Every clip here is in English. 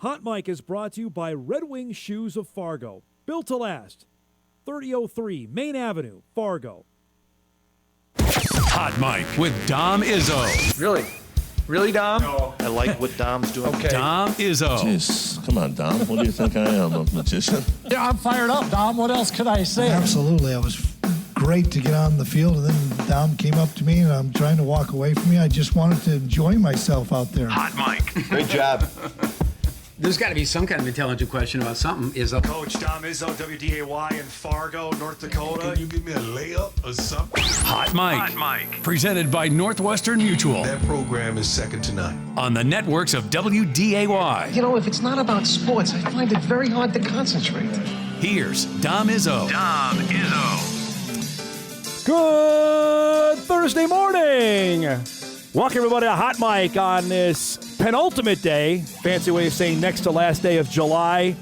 Hot Mic is brought to you by Red Wing Shoes of Fargo. Built to last. 3003 Main Avenue, Fargo. Hot Mic with Dom Izzo. Really? Really, Dom? No. I like what Dom's doing. Okay. Dom Izzo. Jeez, come on, Dom. What do you think I am, a magician? Yeah, I'm fired up, Dom. What else could I say? Absolutely. It was great to get on the field, and then Dom came up to me, and I'm trying to walk away from me. I just wanted to enjoy myself out there. Hot Mic. Great job. There's got to be some kind of intelligent question about something. Coach Dom Izzo, WDAY in Fargo, North Dakota. Can you give me a layup or something? Hot Mic. Presented by Northwestern Mutual. That program is second to none. On the networks of WDAY. You know, if it's not about sports, I find it very hard to concentrate. Here's Dom Izzo. Good Thursday morning. Welcome, everybody, to Hot Mic on this penultimate day. Fancy way of saying next to last day of July.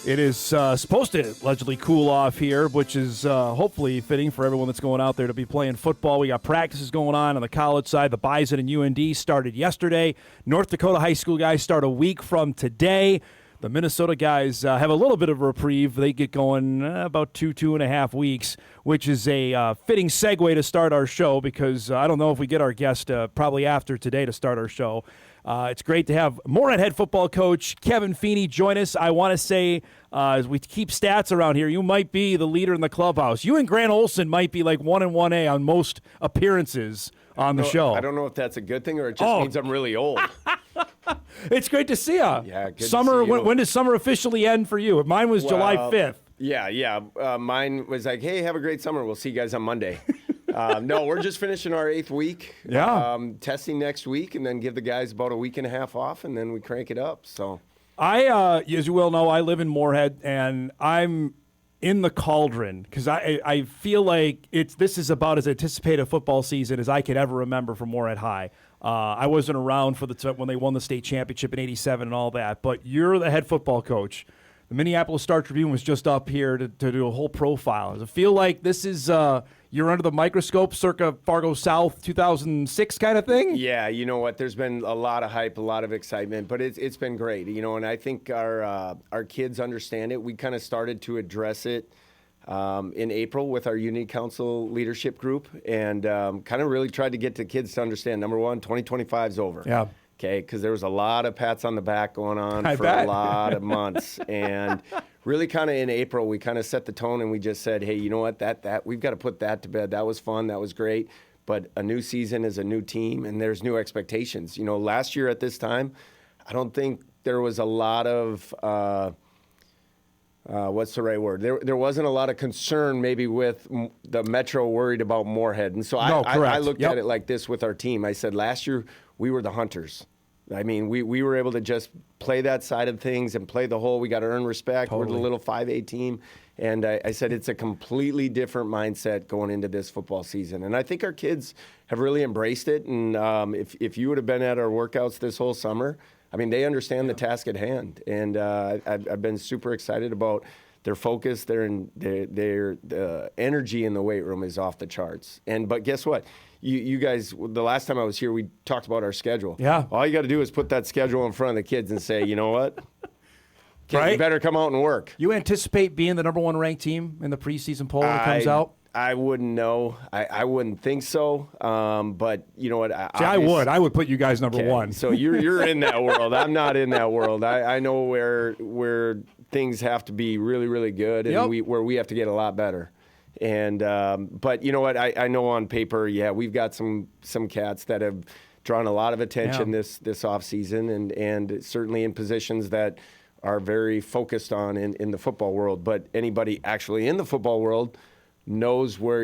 It is supposed to allegedly cool off here, which is hopefully fitting for everyone that's going out there to be playing football. We got practices going on the college side. The Bison and UND started yesterday. North Dakota high school guys start a week from today. The Minnesota guys have a little bit of a reprieve. They get going about 2.5 weeks, which is a fitting segue to start our show because I don't know if we get our guest probably after today to start our show. It's great to have Moorhead head football coach Kevin Feeney join us. I want to say, as we keep stats around here, you might be the leader in the clubhouse. You and Grant Olson might be like 1 and 1A on most appearances on the show. I don't know if that's a good thing or it just means I'm really old. It's great to see you. Yeah, good summer. to see you. When does summer officially end for you? Mine was July 5th. Yeah. Mine was like, hey, have a great summer. We'll see you guys on Monday. No, we're just finishing our 8th week. Yeah. Testing next week, and then give the guys about a week and a half off, and then we crank it up. So, as you well know, I live in Moorhead, and I'm in the cauldron because I feel like this is about as anticipated a football season as I could ever remember from Moorhead High. I wasn't around for when they won the state championship in '87 and all that, but you're the head football coach. The Minneapolis Star-Tribune was just up here to do a whole profile. Does it feel like this is you're under the microscope circa Fargo South 2006 kind of thing? Yeah, you know what? There's been a lot of hype, a lot of excitement, but it's been great, and I think our kids understand it. We kind of started to address it in April with our Union Council leadership group and kind of really tried to get the kids to understand, number one, 2025 is over. Yeah. Okay, because there was a lot of pats on the back going on I for bet. a lot of months. And really kind of in April, we kind of set the tone and we just said, hey, you know what, that we've got to put that to bed. That was fun. That was great. But a new season is a new team and there's new expectations. Last year at this time, I don't think there was a lot of what's the right word? There wasn't a lot of concern maybe with the Metro worried about Moorhead. And so I looked at it like this with our team. I said last year we were the hunters. I mean, we were able to just play that side of things and play the whole. We got to earn respect. Totally. We're the little 5A team. And I said it's a completely different mindset going into this football season. And I think our kids have really embraced it. And if you would have been at our workouts this whole summer, I mean, they understand the task at hand. And I've been super excited about their focus. The energy in the weight room is off the charts. But guess what? You guys, the last time I was here, we talked about our schedule. Yeah. All you got to do is put that schedule in front of the kids and say, you know what? Kids, right? You better come out and work. You anticipate being the number 1 ranked team in the preseason poll when it comes out? I wouldn't know. I wouldn't think so. But you know what? I would. I would put you guys number 1. So you're in that world. I'm not in that world. I know where things have to be really, really good and where we have to get a lot better. And but you know what? I know on paper, we've got some cats that have drawn a lot of attention this offseason and certainly in positions that are very focused on in the football world. But anybody actually in the football world knows where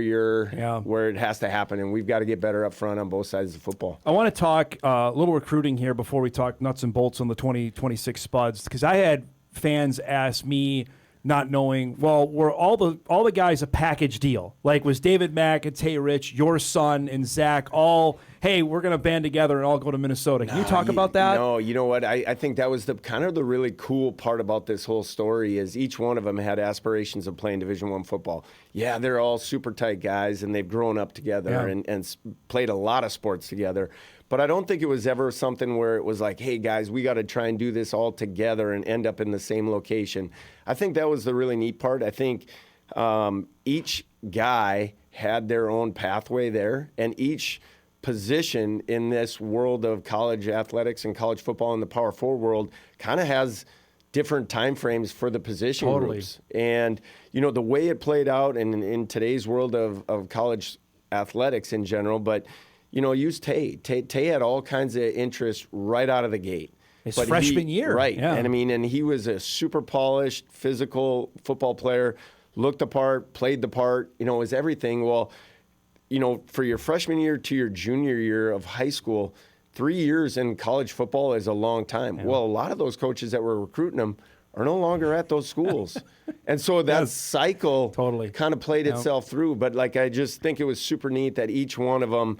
where it has to happen, and we've got to get better up front on both sides of football. I want to talk a little recruiting here before we talk nuts and bolts on the 2026 Spuds, because I had fans ask me, not knowing, well, were all the guys a package deal? Like, was David Mack and Tay Rich, your son and Zach, all hey, we're going to band together and all go to Minnesota. Can you talk about that? No, you know what? I think that was the kind of the really cool part about this whole story is each one of them had aspirations of playing Division I football. Yeah, they're all super tight guys, and they've grown up together and played a lot of sports together. But I don't think it was ever something where it was like, hey, guys, we got to try and do this all together and end up in the same location. I think that was the really neat part. I think each guy had their own pathway there, and each position in this world of college athletics and college football in the Power 4 world kind of has different time frames for the position groups. And, the way it played out in today's world of college athletics in general, but use Tay. Tay had all kinds of interests right out of the gate. His freshman year. Right. Yeah. And he was a super polished, physical football player, looked the part, played the part, was everything. Well, for your freshman year to your junior year of high school, 3 years in college football is a long time. Yeah. Well, a lot of those coaches that were recruiting him are no longer at those schools. And so that cycle kind of played itself through. But, I just think it was super neat that each one of them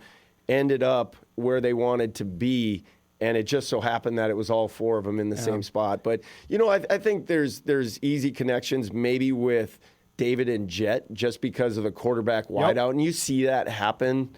ended up where they wanted to be, and it just so happened that it was all four of them in the same spot. But, I think there's easy connections maybe with David and Jet just because of the quarterback wideout, and you see that happen,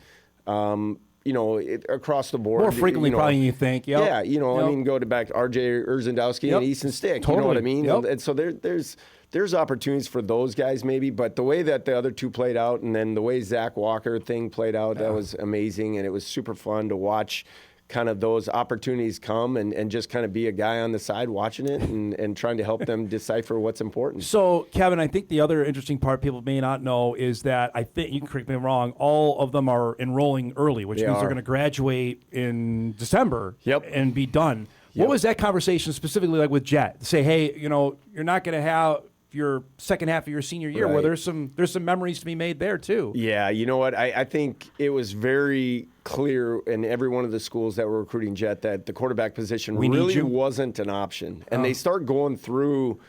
across the board. More frequently probably than you think. Yep. Yeah, I mean, go back to R.J. Urzendowski and Easton Stick, you know what I mean? Yep. And so there's opportunities for those guys maybe, but the way that the other two played out and then the way Zach Walker thing played out, that was amazing, and it was super fun to watch kind of those opportunities come and just kind of be a guy on the side watching it and trying to help them decipher what's important. So, Kevin, I think the other interesting part people may not know is that I think, you can correct me if I'm wrong, all of them are enrolling early, which means they're going to graduate in December and be done. What was that conversation specifically like with Jet? Say, hey, you're not going to have your second half of your senior year where there's some memories to be made there too. Yeah, you know what? I think it was very clear in every one of the schools that were recruiting Jet that the quarterback position really wasn't an option. And they start going through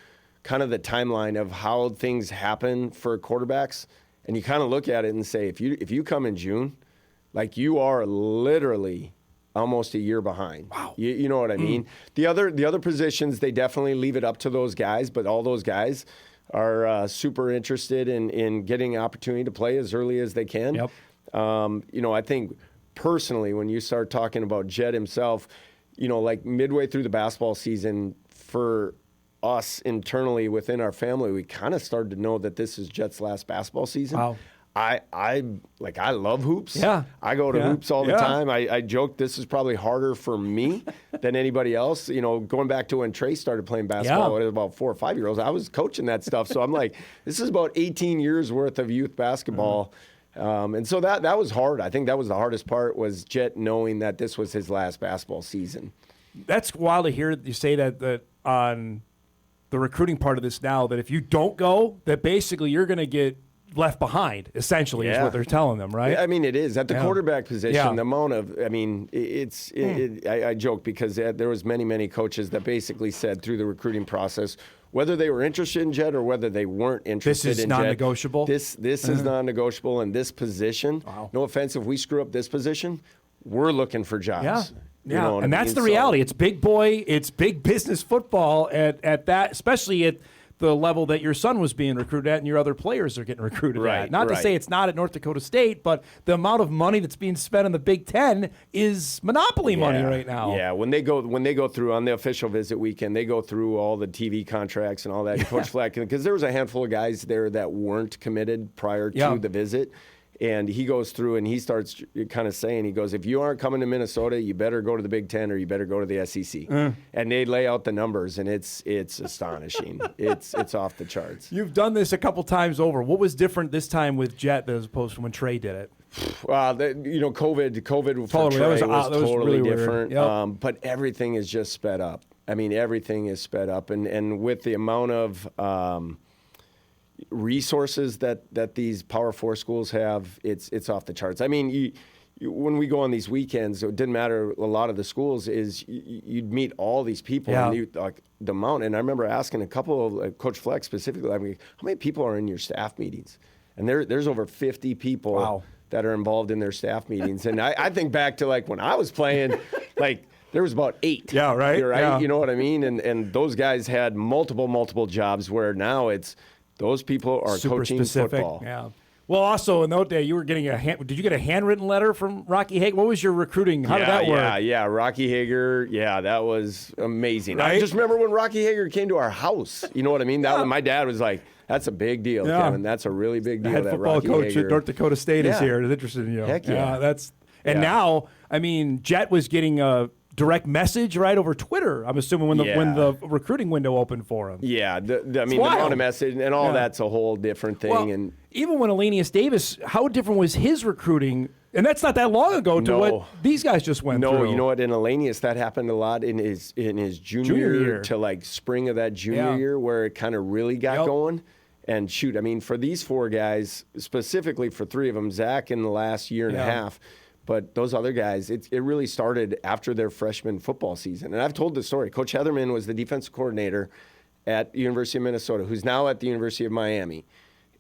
kind of the timeline of how things happen for quarterbacks, and you kind of look at it and say, if you come in June, you are literally almost a year behind. Wow. You know what I mean? The other positions, they definitely leave it up to those guys, but all those guys are super interested in getting an opportunity to play as early as they can. Yep. I think personally, when you start talking about Jet himself, midway through the basketball season, for us internally within our family, we kind of started to know that this is Jet's last basketball season. Wow. I love hoops. Yeah. I go to hoops all the time. I joke this is probably harder for me than anybody else. Going back to when Trey started playing basketball when he was about 4 or 5 years old, I was coaching that stuff. So I'm like, this is about 18 years worth of youth basketball. And so that was hard. I think that was the hardest part, was Jet knowing that this was his last basketball season. That's wild to hear you say that on the recruiting part of this now, that if you don't go, that basically you're going to get left behind, essentially, is what they're telling them, right? I mean, it is. At the quarterback position, the amount of, I joke because there was many coaches that basically said through the recruiting process, whether they were interested in Jet or whether they weren't interested in Jet. This is non-negotiable? This is non-negotiable, and this position, no offense, if we screw up this position, we're looking for jobs. Yeah, and that's the reality. It's big boy, it's big business football at that, especially at the level that your son was being recruited at and your other players are getting recruited at. Not to say it's not at North Dakota State, but the amount of money that's being spent in the Big Ten is monopoly money right now. Yeah, when they go through on the official visit weekend, they go through all the TV contracts and all that. Coach Fleck, because there was a handful of guys there that weren't committed prior to the visit. And he goes through and he starts kind of saying, he goes, if you aren't coming to Minnesota, you better go to the Big Ten or you better go to the SEC. And they lay out the numbers, and it's astonishing. it's off the charts. You've done this a couple times over. What was different this time with Jet as opposed to when Trey did it? COVID for Trey was totally really different. Yep. But everything is just sped up. I mean, everything is sped up. And with the amount of resources that these Power 4 schools have, it's off the charts. I mean, when we go on these weekends, it didn't matter. A lot of the schools is you'd meet all these people, and the amount. And I remember asking a couple of Coach Fleck specifically, I mean, how many people are in your staff meetings? And there's over 50 people that are involved in their staff meetings. And I think back to like when I was playing, like there was about 8. Yeah, right. Yeah. You know what I mean? And those guys had multiple jobs where now it's those people are super coaching specific. football. Yeah. Well, also in that day, you were getting did you get a handwritten letter from Rocky Hager? What was your recruiting? How did that work? Yeah, Rocky Hager. Yeah, that was amazing. Right? I just remember when Rocky Hager came to our house. You know what I mean? My dad was like, "That's a big deal, Kevin. That's a really big deal." The head that football Rocky coach Hager. at North Dakota State is here. Is interested in you. Heck yeah. Now, I mean, Jet was getting a direct message right over Twitter. I'm assuming when the recruiting window opened for him. Yeah, the amount of message and all that's a whole different thing. Well, and even when Elenius Davis, how different was his recruiting? And that's not that long ago to what these guys just went through. No, you know what? In Elenius, that happened a lot in his junior year to like spring of that junior year, where it kind of really got going. And shoot, I mean, for these 4 guys, specifically for 3 of them, Zach in the last year and a half. But those other guys, it really started after their freshman football season. And I've told the story. Coach Heatherman was the defensive coordinator at University of Minnesota, who's now at the University of Miami.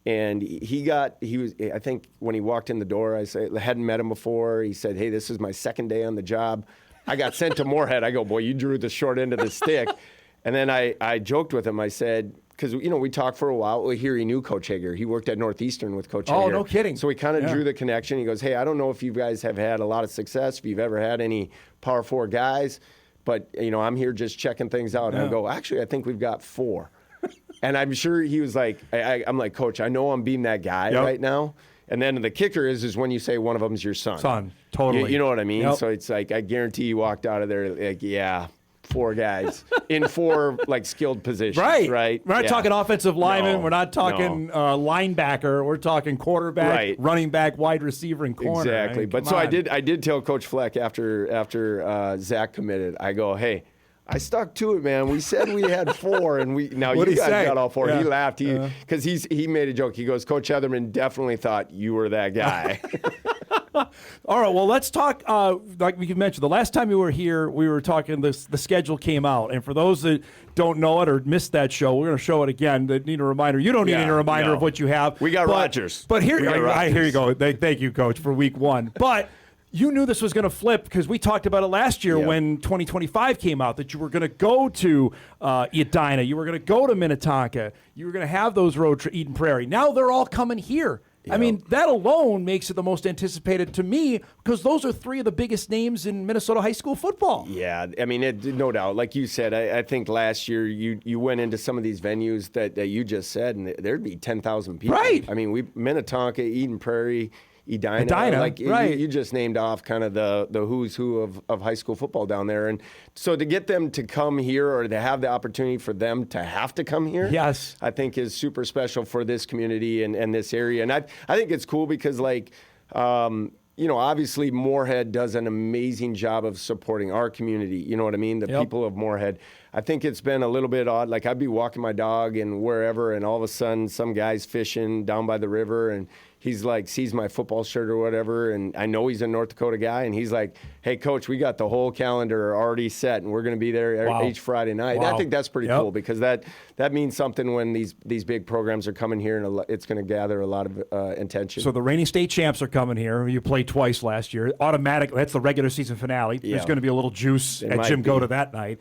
And I think when he walked in the door, I hadn't met him before. He said, "Hey, this is my second day on the job." I got sent to Moorhead. I go, "Boy, you drew the short end of the stick." And then I joked with him. I said, because, we talked for a while. Well, here he knew Coach Hager. He worked at Northeastern with Coach Hager. Oh, no kidding. So we kind of drew the connection. He goes, "Hey, I don't know if you guys have had a lot of success, if you've ever had any Power 4 guys, but, I'm here just checking things out." And I go, "Actually, I think we've got 4. And I'm sure he was like, I'm like, "Coach, I know I'm being that guy right now." And then the kicker is when you say one of them's your son. Son, totally. You know what I mean? Yep. So it's like, I guarantee you walked out of there like, 4 guys in 4 like skilled positions. Right. We're not talking offensive lineman. No, we're not talking linebacker. We're talking quarterback, running back, wide receiver, and corner. Exactly. But so I did tell Coach Fleck after Zach committed. I go, "Hey, I stuck to it, man. We said we had 4, and you guys got all 4." He laughed. Because he made a joke. He goes, "Coach Heatherman definitely thought you were that guy." All right, well, let's talk, like we mentioned, the last time you were here, we were talking, the schedule came out. And for those that don't know it or missed that show, we're going to show it again. They need a reminder. You don't need any reminder of what you have. We got Rodgers. But here you go. Thank you, Coach, for week 1. But you knew this was going to flip because we talked about it last year when 2025 came out, that you were going to go to Edina. You were going to go to Minnetonka. You were going to have those road trips, Eden Prairie. Now they're all coming here. I mean, that alone makes it the most anticipated to me because those are 3 of the biggest names in Minnesota high school football. Yeah, I mean, no doubt. Like you said, I think last year you went into some of these venues that you just said, and there'd be 10,000 people. Right. I mean, Minnetonka, Eden Prairie, Edina, like you just named off kind of the who's who of high school football down there. And so to get them to come here, or to have the opportunity for them to have to come here, yes, I think is super special for this community and this area. And I think it's cool because obviously Moorhead does an amazing job of supporting our community. You know what I mean? The people of Moorhead. I think it's been a little bit odd. Like I'd be walking my dog and wherever, and all of a sudden some guy's fishing down by the river, and he's like, sees my football shirt or whatever, and I know he's a North Dakota guy, and he's like, "Hey, Coach, we got the whole calendar already set, and we're going to be there each Friday night." Wow. I think that's pretty cool because that means something when these big programs are coming here, and it's going to gather a lot of attention. So the reigning state champs are coming here. You played twice last year. Automatically, that's the regular season finale. There's going to be a little juice at Jim Goda that night.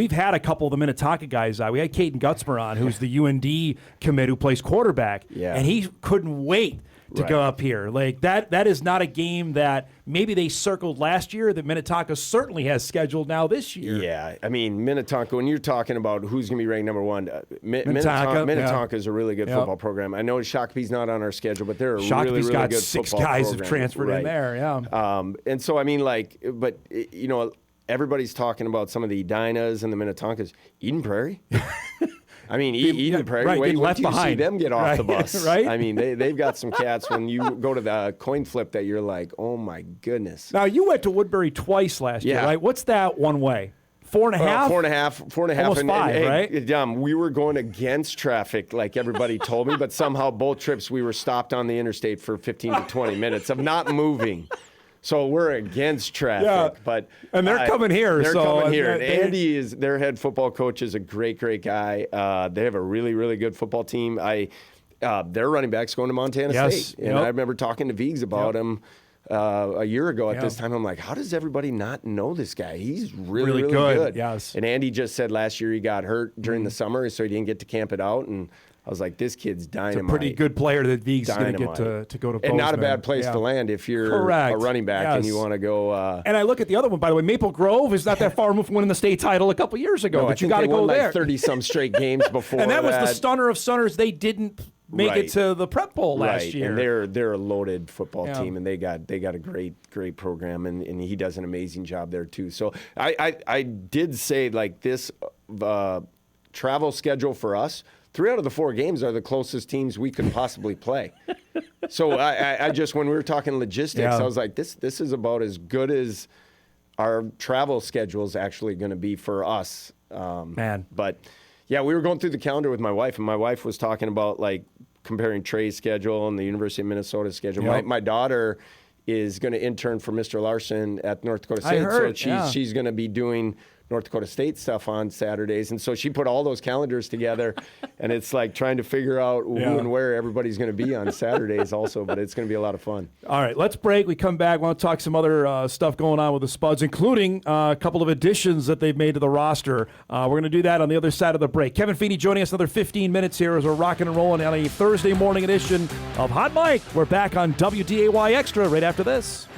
We've had a couple of the Minnetonka guys. We had Caden Gutzmer on, who's the UND commit who plays quarterback, and he couldn't wait to go up here. Like that is not a game that maybe they circled last year that Minnetonka certainly has scheduled now this year. Yeah, I mean, Minnetonka, when you're talking about who's going to be ranked number 1, Minnetonka is a really good football program. I know Shakopee's not on our schedule, but they're a really, really got good 6 football guys program. have transferred in there, and so, I mean, everybody's talking about some of the Edinas and the Minnetonkas. Eden Prairie? I mean, Eden Prairie, wait till you see them get off the bus. Right? I mean, they've got some cats when you go to the coin flip that you're like, oh, my goodness. Now, you went to Woodbury twice last year, right? What's that one way? 4.5? 4.5. Almost 5, right? We were going against traffic, like everybody told me, but somehow both trips we were stopped on the interstate for 15 to 20 minutes of not moving. So we're against traffic, and they're coming here. They're coming here. Andy is their head football coach. Is a great guy. They have a really, really good football team. Their running back's going to Montana State. And I remember talking to Viggs about him a year ago at this time. I'm like, how does everybody not know this guy? He's really good. Yes. And Andy just said last year he got hurt during the summer, so he didn't get to camp it out. And I was like, this kid's dynamite. It's a pretty good player that Viggs is going to get to go to Bozeman. And not a bad place to land if you're a running back and you want to go. And I look at the other one, by the way. Maple Grove is not that far removed from winning the state title a couple years ago, but you got to go there. 30-some straight games before and that was the stunner of stunners. They didn't make it to the Prep Bowl last year. And they're a loaded football team, and they got a great program, and he does an amazing job there too. So I did say, like, this travel schedule for us, 3 out of the 4 games are the closest teams we could possibly play. So I just, when we were talking logistics, I was like, this is about as good as our travel schedule is actually going to be for us. But yeah, we were going through the calendar with my wife, and my wife was talking about, like, comparing Trey's schedule and the University of Minnesota schedule. My daughter is going to intern for Mr. Larson at North Dakota State. I heard, so she's going to be doing North Dakota State stuff on Saturdays. And so she put all those calendars together, and it's like trying to figure out who and where everybody's going to be on Saturdays also, but it's going to be a lot of fun. All right, let's break. We come back. We want to talk some other stuff going on with the Spuds, including a couple of additions that they've made to the roster. We're going to do that on the other side of the break. Kevin Feeney joining us another 15 minutes here as we're rocking and rolling on a Thursday morning edition of Hot Mike. We're back on WDAY Extra right after this.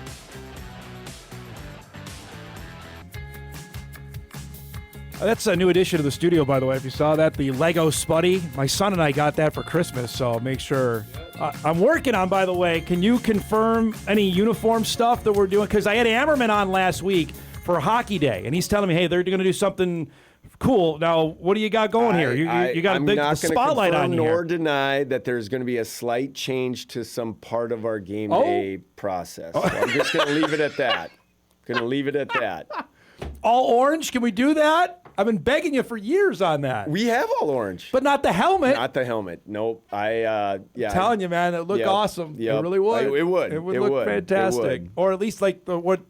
That's a new addition to the studio, by the way. If you saw that, the Lego Spuddy. My son and I got that for Christmas, so make sure. I'm working on, by the way, can you confirm any uniform stuff that we're doing? Because I had Ammerman on last week for Hockey Day, and he's telling me, hey, they're going to do something cool. Now, what do you got going here? You got a big spotlight on you. I'm not going to confirm nor deny that there's going to be a slight change to some part of our game day process. So I'm just going to leave it at that. All orange? Can we do that? I've been begging you for years on that. We have all orange. But not the helmet. Not the helmet. Nope. I'm telling you, man, it looked awesome. Yep. It really would. It would. It would look fantastic. It would. Or at least like what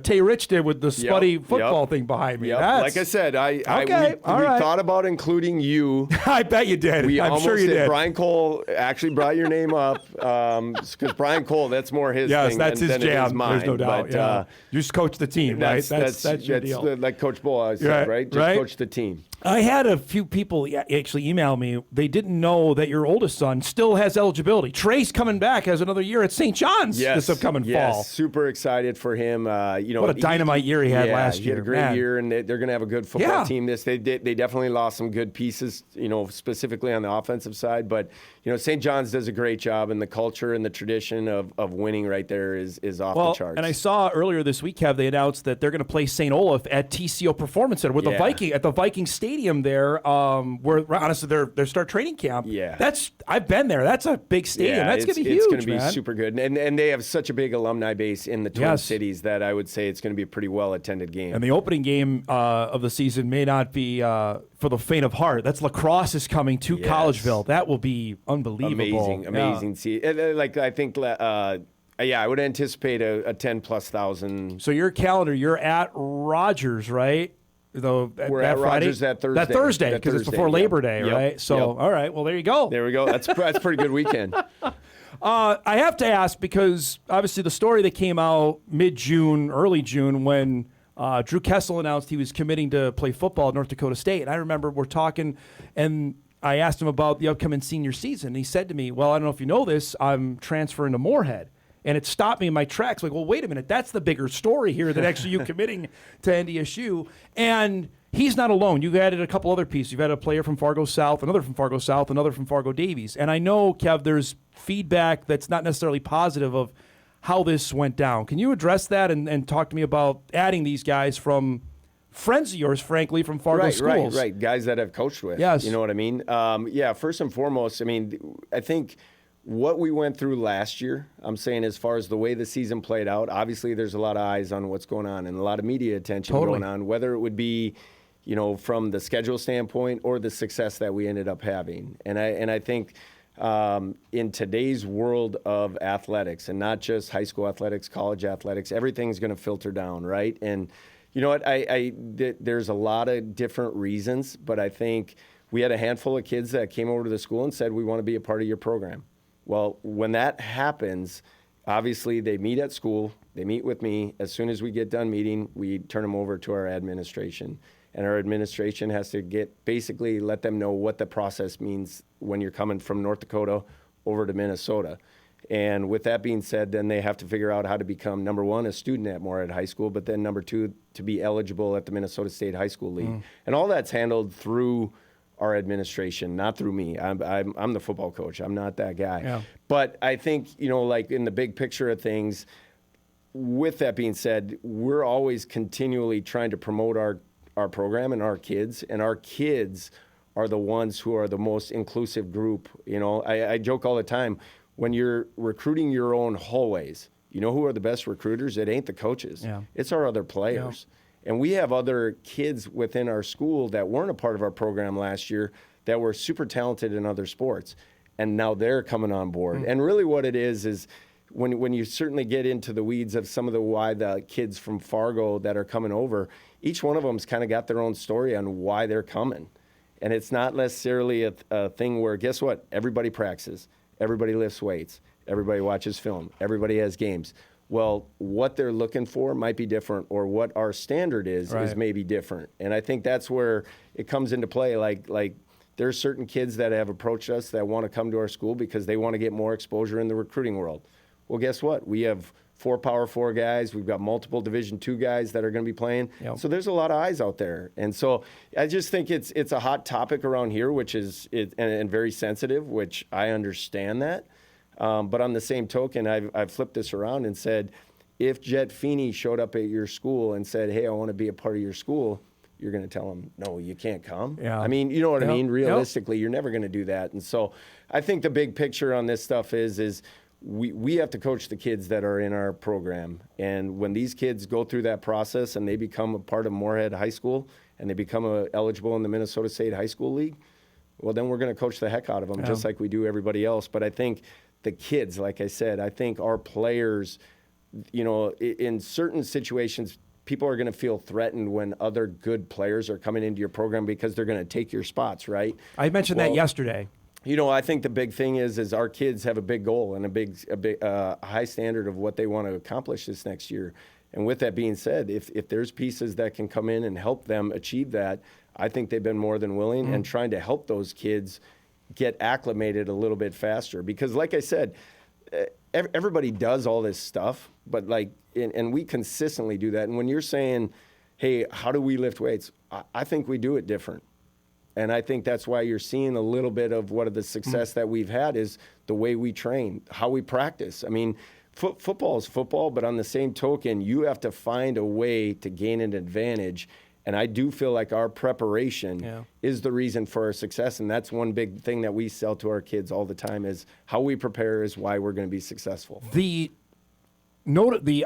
Tay Rich did with the Spuddy football thing behind me. Like I said, we thought about including you. I bet you did. I'm sure you did. Brian Cole actually brought your name up because Brian Cole, that's more his thing that's his than jam. it is mine. There's no doubt. But, you just coach the team, right? That's your deal. Like Coach Bull always said, right? Just coach the team. I had a few people actually email me. They didn't know that your oldest son still has eligibility. Trace coming back has another year at St. John's this upcoming fall. Super excited for him. What a dynamite year he had last year. He had a great year, and they're going to have a good football team. They definitely lost some good pieces, specifically on the offensive side. But St. John's does a great job, and the culture and the tradition of winning right there is off the charts. And I saw earlier this week, they announced that they're going to play St. Olaf at TCO Performance Center with the Viking Stadium there, where honestly their start training camp. Yeah, I've been there. That's a big stadium. That's going to be huge. It's going to be super good, and they have such a big alumni base in the Twin Cities that I would say it's going to be a pretty well attended game. And the opening game of the season may not be for the faint of heart. That's lacrosse is coming to Collegeville. That will be unbelievable. Amazing. See, I think. I would anticipate a 10,000+. So your calendar, you're at Rogers, right? We're at Friday? Rogers that Thursday. That Thursday, because it's before Labor Day, right? So, all right, well, there you go. There we go. That's a pretty good weekend. I have to ask because, obviously, the story that came out mid-June, early June, when Drew Kessel announced he was committing to play football at North Dakota State. And I remember we're talking, and I asked him about the upcoming senior season. And he said to me, well, I don't know if you know this, I'm transferring to Moorhead. And it stopped me in my tracks. Like, well, wait a minute. That's the bigger story here than actually you committing to NDSU. And he's not alone. You've added a couple other pieces. You've had a player from Fargo South, another from Fargo South, another from Fargo Davies. And I know, Kev, there's feedback that's not necessarily positive of how this went down. Can you address that and talk to me about adding these guys from friends of yours, frankly, from Fargo schools? Right. Guys that I've coached with. Yes. You know what I mean? First and foremost, I think what we went through last year, I'm saying as far as the way the season played out, obviously there's a lot of eyes on what's going on and a lot of media attention going on, whether it would be, from the schedule standpoint or the success that we ended up having. And I think in today's world of athletics, and not just high school athletics, college athletics, everything's going to filter down, right? And you know what? There's a lot of different reasons, but I think we had a handful of kids that came over to the school and said, we want to be a part of your program. Well, when that happens, obviously they meet at school, they meet with me. As soon as we get done meeting, we turn them over to our administration. And our administration has to basically let them know what the process means when you're coming from North Dakota over to Minnesota. And with that being said, then they have to figure out how to become, number one, a student at Moorhead High School, but then number two, to be eligible at the Minnesota State High School League. And all that's handled through our administration, not through me. I'm the football coach. I'm not that guy. Yeah. But I think, like in the big picture of things, with that being said, we're always continually trying to promote our program and our kids are the ones who are the most inclusive group. I joke all the time, when you're recruiting your own hallways, who are the best recruiters? It ain't the coaches. Yeah. It's our other players. Yeah. And we have other kids within our school that weren't a part of our program last year that were super talented in other sports. And now they're coming on board. And really what it is when you certainly get into the weeds of some of why the kids from Fargo that are coming over, each one of them's kind of got their own story on why they're coming. And it's not necessarily a thing where, guess what? Everybody practices. Everybody lifts weights. Everybody watches film. Everybody has games. Well, what they're looking for might be different, or what our standard is maybe different. And I think that's where it comes into play. Like there's certain kids that have approached us that want to come to our school because they want to get more exposure in the recruiting world. Well, guess what? We have 4 Power 4 guys. We've got multiple Division II guys that are going to be playing. Yep. So there's a lot of eyes out there. And so I just think it's a hot topic around here, which is and very sensitive, which I understand that. But on the same token, I've flipped this around and said, if Jet Feeney showed up at your school and said, hey, I want to be a part of your school, you're going to tell him, no, you can't come. Yeah. I mean, you know what I mean? Realistically, you're never going to do that. And so I think the big picture on this stuff is we have to coach the kids that are in our program. And when these kids go through that process and they become a part of Moorhead High School and they become eligible in the Minnesota State High School League, well, then we're going to coach the heck out of them, just like we do everybody else. But I think the kids, like I said, I think our players, in certain situations, people are going to feel threatened when other good players are coming into your program because they're going to take your spots, right? I mentioned that yesterday. I think the big thing is our kids have a big goal and a big high standard of what they want to accomplish this next year. And with that being said, if there's pieces that can come in and help them achieve that, I think they've been more than willing and trying to help those kids get acclimated a little bit faster. Because like I said, everybody does all this stuff, but and we consistently do that. And when you're saying, hey, how do we lift weights? I think we do it different. And I think that's why you're seeing a little bit of what of the success that we've had is the way we train, how we practice. I mean, football is football, but on the same token, you have to find a way to gain an advantage. And I do feel like our preparation is the reason for our success. And that's one big thing that we sell to our kids all the time is how we prepare is why we're going to be successful. The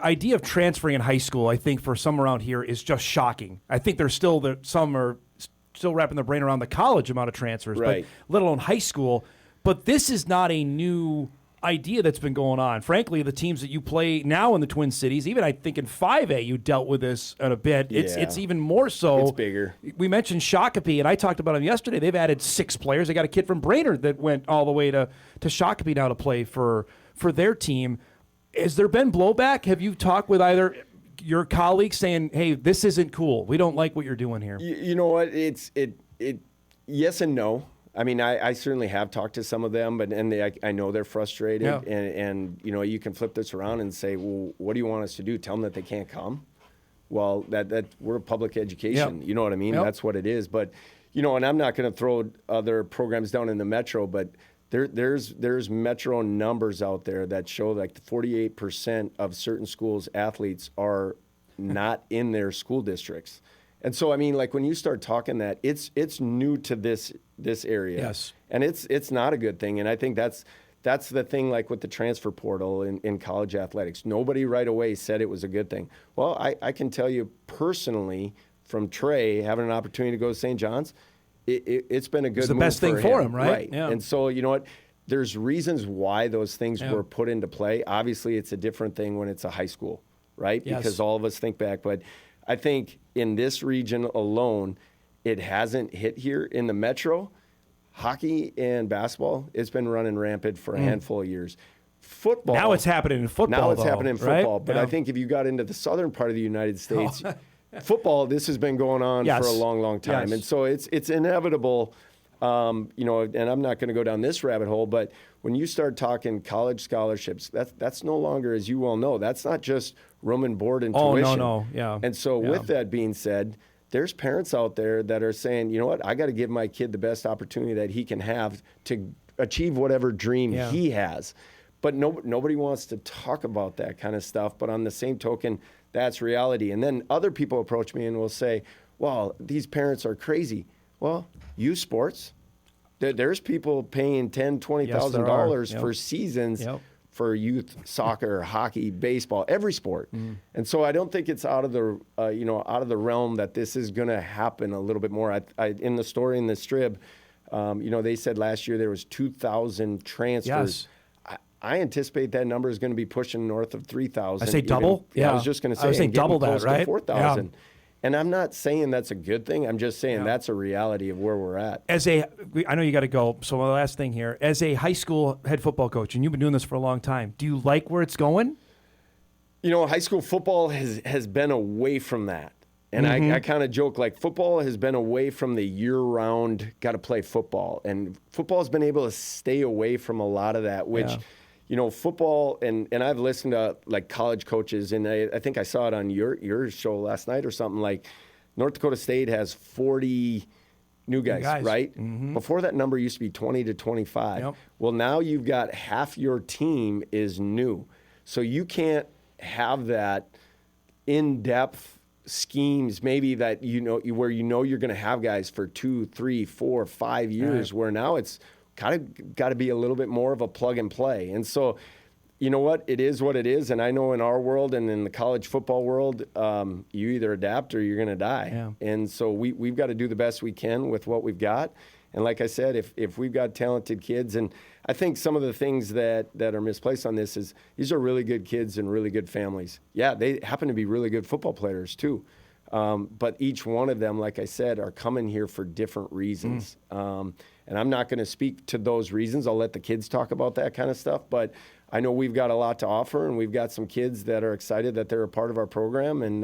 idea of transferring in high school, I think, for some around here is just shocking. I think there's some are still wrapping their brain around the college amount of transfers, but let alone high school. But this is not a new idea that's been going on. Frankly, the teams that you play now in the Twin Cities, even I think in 5A, you dealt with this in a bit. It's even more so. It's bigger. We mentioned Shakopee, and I talked about them yesterday. They've added 6 players. They got a kid from Brainerd that went all the way to Shakopee now to play for their team. Has there been blowback? Have you talked with either your colleagues saying, hey, this isn't cool, we don't like what you're doing here? You know what? It's yes and no. I mean, I certainly have talked to some of them, but I know they're frustrated, and you can flip this around and say, well, what do you want us to do? Tell them that they can't come? Well, that we're public education. You know what I mean? That's what it is. But and I'm not going to throw other programs down in the metro, but there's metro numbers out there that show like 48% of certain schools' athletes are not in their school districts. And so, I mean, like when you start talking that, it's new to this area. Yes. And it's not a good thing. And I think that's the thing, like with the transfer portal in college athletics. Nobody right away said it was a good thing. Well, I can tell you personally from Trey having an opportunity to go to St. John's, it's been a good move. It's the best thing for him, right? Yeah. And so, you know what? There's reasons why those things were put into play. Obviously, it's a different thing when it's a high school, right? Yes. Because all of us think back. But I think in this region alone, it hasn't hit here in the Metro. Hockey and basketball, it's been running rampant for a handful of years. Football. Now it's happening in football. Happening in football. Right? But I think if you got into the southern part of the United States, football, this has been going on for a long, long time. Yes. And so it's inevitable, and I'm not going to go down this rabbit hole, but when you start talking college scholarships, that's no longer, as you well know, that's not just room and board and tuition. No. Yeah. And so with that being said, there's parents out there that are saying, you know what, I got to give my kid the best opportunity that he can have to achieve whatever dream he has. But nobody wants to talk about that kind of stuff. But on the same token, that's reality. And then other people approach me and will say, well, these parents are crazy. Well, youth sports, there's people paying $10,000, $20,000 for seasons for youth soccer, hockey, baseball, every sport. And so I don't think it's out of the realm that this is going to happen a little bit more. In the story in the strip, they said last year there was 2,000 transfers. Yes. I anticipate that number is going to be pushing north of 3,000. I say double? Yeah, I was just going to say. I was saying double that, right? 4,000. Yeah. And I'm not saying that's a good thing. I'm just saying that's a reality of where we're at. I know you got to go, so the last thing here. As a high school head football coach, and you've been doing this for a long time, do you like where it's going? High school football has been away from that. And I kind of joke, like, football has been away from the year-round, got to play football. And football has been able to stay away from a lot of that, which, football, and I've listened to, like, college coaches, and I think I saw it on your show last night or something, like, North Dakota State has 40 new guys. Right? Mm-hmm. Before that number used to be 20 to 25. Yep. Well, now you've got half your team is new. So you can't have that in-depth schemes maybe that where you're going to have guys for 2, 3, 4, 5 years, where now it's kind of got to be a little bit more of a plug and play. And so, you know what, it is what it is. And I know in our world and in the college football world, you either adapt or you're going to die. Yeah. And so we've got to do the best we can with what we've got. And like I said, if we've got talented kids, and I think some of the things that are misplaced on this is these are really good kids and really good families. Yeah, they happen to be really good football players too. But each one of them, like I said, are coming here for different reasons. And I'm not going to speak to those reasons. I'll let the kids talk about that kind of stuff. But I know we've got a lot to offer, and we've got some kids that are excited that they're a part of our program, and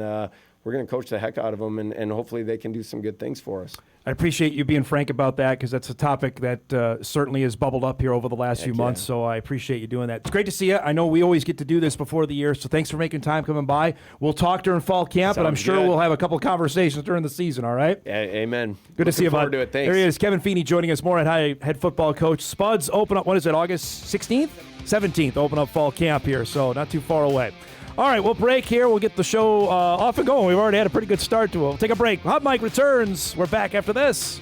we're going to coach the heck out of them, and hopefully they can do some good things for us. I appreciate you being frank about that, because that's a topic that certainly has bubbled up here over the last few months, so I appreciate you doing that. It's great to see you. I know we always get to do this before the year, so thanks for making time coming by. We'll talk during fall camp, and I'm sure we'll have a couple of conversations during the season, all right? Amen. Good to see you, bud. Thanks. There he is, Kevin Feeney, joining us, Moorhead High head football coach. Spuds open up, August 16th? 17th, open up fall camp here, so not too far away. All right, we'll break here. We'll get the show off and going. We've already had a pretty good start to it. We'll take a break. Hot Mike returns. We're back after this.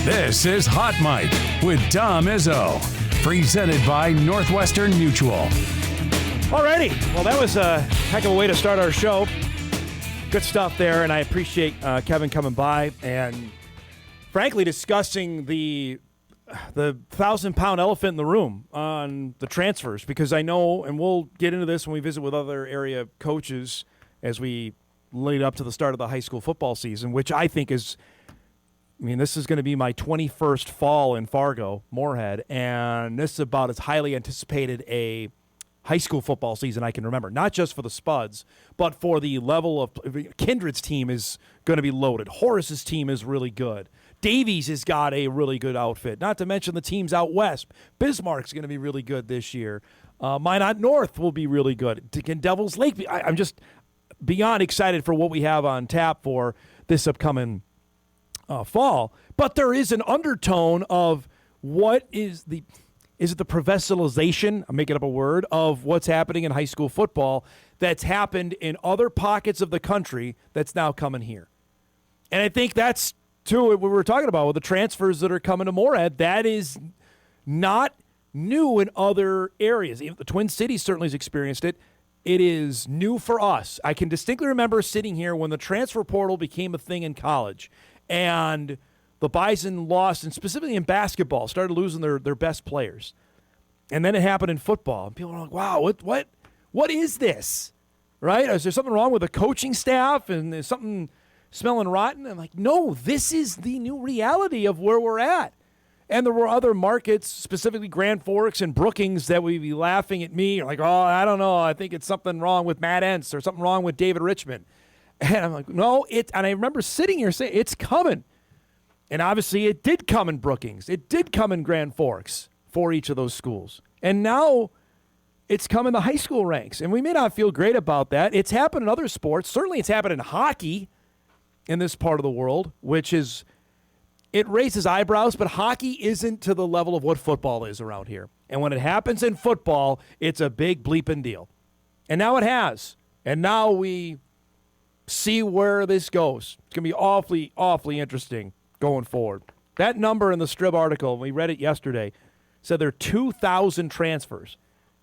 This is Hot Mike with Dom Izzo, presented by Northwestern Mutual. All righty. Well, that was a heck of a way to start our show. Good stuff there, and I appreciate Kevin coming by and, frankly, discussing the 1,000-pound elephant in the room on the transfers, because I know, and we'll get into this when we visit with other area coaches as we lead up to the start of the high school football season, which I think is, this is going to be my 21st fall in Fargo, Moorhead, and this is about as highly anticipated a high school football season I can remember, not just for the Spuds, but for the level of Kindred's team is going to be loaded. Horace's team is really good. Davies has got a really good outfit, not to mention the teams out west. Bismarck's going to be really good this year. Minot North will be really good. Can Devil's Lake I'm just beyond excited for what we have on tap for this upcoming fall. But there is an undertone of what is it the professionalization, I'm making up a word, of what's happening in high school football that's happened in other pockets of the country that's now coming here. And I think that's to what we were talking about with the transfers that are coming to Moorhead. That is not new in other areas. Even the Twin Cities certainly has experienced it. It is new for us. I can distinctly remember sitting here when the transfer portal became a thing in college, and the Bison lost, and specifically in basketball, started losing their best players. And then it happened in football. And people are like, wow, what is this? right? Is there something wrong with the coaching staff and there's something smelling rotten? I'm like, no, this is the new reality of where we're at. And there were other markets, specifically Grand Forks and Brookings, that would be laughing at me, like, oh, I don't know, I think it's something wrong with Matt Entz or something wrong with David Richmond. And I'm like, no, and I remember sitting here saying, it's coming. And obviously it did come in Brookings. It did come in Grand Forks for each of those schools. And now it's come in the high school ranks. And we may not feel great about that. It's happened in other sports. Certainly it's happened in hockey in this part of the world, which is, it raises eyebrows, but hockey isn't to the level of what football is around here. And when it happens in football, it's a big bleeping deal. And now it has. And now we see where this goes. It's going to be awfully, awfully interesting going forward. That number in the Strib article, we read it yesterday, said there are 2,000 transfers.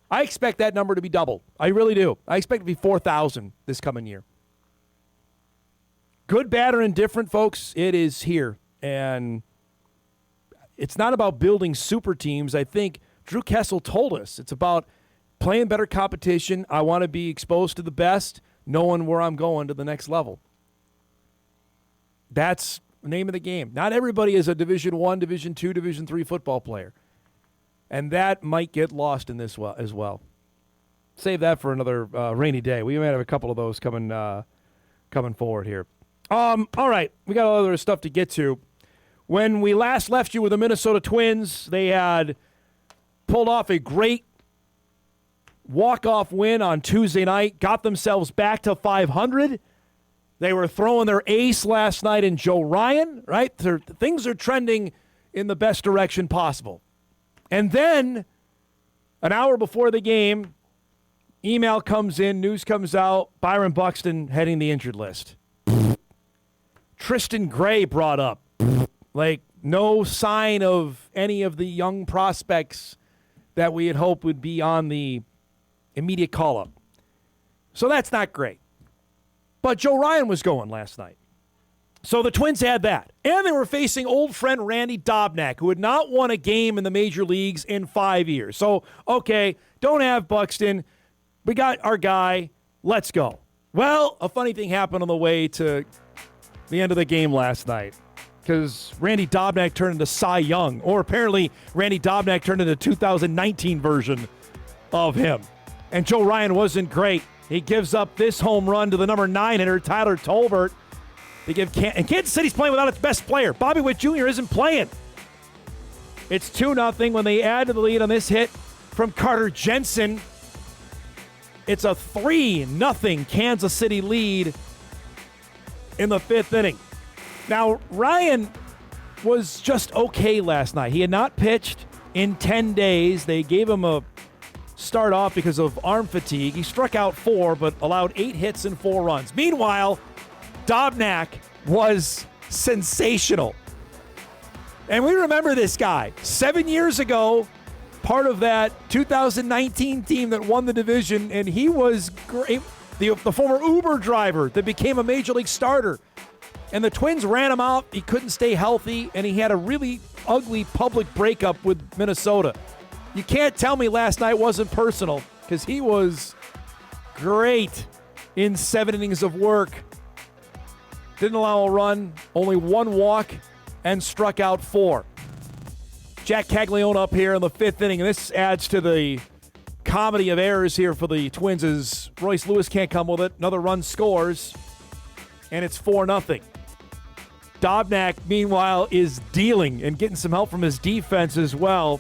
I expect that number to be doubled. I really do. I expect it to be 4,000 this coming year. Good, bad, or indifferent, folks, it is here. And it's not about building super teams. I think Drew Kessel told us it's about playing better competition. I want to be exposed to the best, knowing where I'm going to the next level. That's the name of the game. Not everybody is a Division I, Division II, Division III football player. And that might get lost in this as well. Save that for another rainy day. We might have a couple of those coming forward here. All right, we got other stuff to get to. When we last left you with the Minnesota Twins, they had pulled off a great walk-off win on Tuesday night, got themselves back to 500. They were throwing their ace last night in Joe Ryan, right? Things are trending in the best direction possible. And then, an hour before the game, email comes in, news comes out, Byron Buxton heading the injured list. Tristan Gray brought up. Like, no sign of any of the young prospects that we had hoped would be on the immediate call-up. So that's not great. But Joe Ryan was going last night. So the Twins had that. And they were facing old friend Randy Dobnak, who had not won a game in the major leagues in 5 years. So, okay, don't have Buxton. We got our guy. Let's go. Well, a funny thing happened on the way to the end of the game last night, because Randy Dobnak turned into Cy Young, or apparently Randy Dobnak turned into a 2019 version of him. And Joe Ryan wasn't great. He gives up this home run to the number 9 hitter, Tyler Tolbert. And Kansas City's playing without its best player. Bobby Witt Jr. isn't playing. It's 2-0 when they add to the lead on this hit from Carter Jensen. It's a 3-0 Kansas City lead in the 5th inning. Now, Ryan was just okay last night. He had not pitched in 10 days. They gave him a start off because of arm fatigue. He struck out 4, but allowed 8 hits and 4 runs. Meanwhile, Dobnak was sensational. And we remember this guy. 7 years ago, part of that 2019 team that won the division, and he was great. The former Uber driver that became a major league starter. And the Twins ran him out. He couldn't stay healthy, and he had a really ugly public breakup with Minnesota. You can't tell me last night wasn't personal, because he was great in 7 innings of work. Didn't allow a run, only 1 walk, and struck out 4. Jack Caglione up here in the 5th inning, and this adds to the comedy of errors here for the Twins as Royce Lewis can't come with it. Another run scores, and it's 4-0. Dobnak, meanwhile, is dealing and getting some help from his defense as well.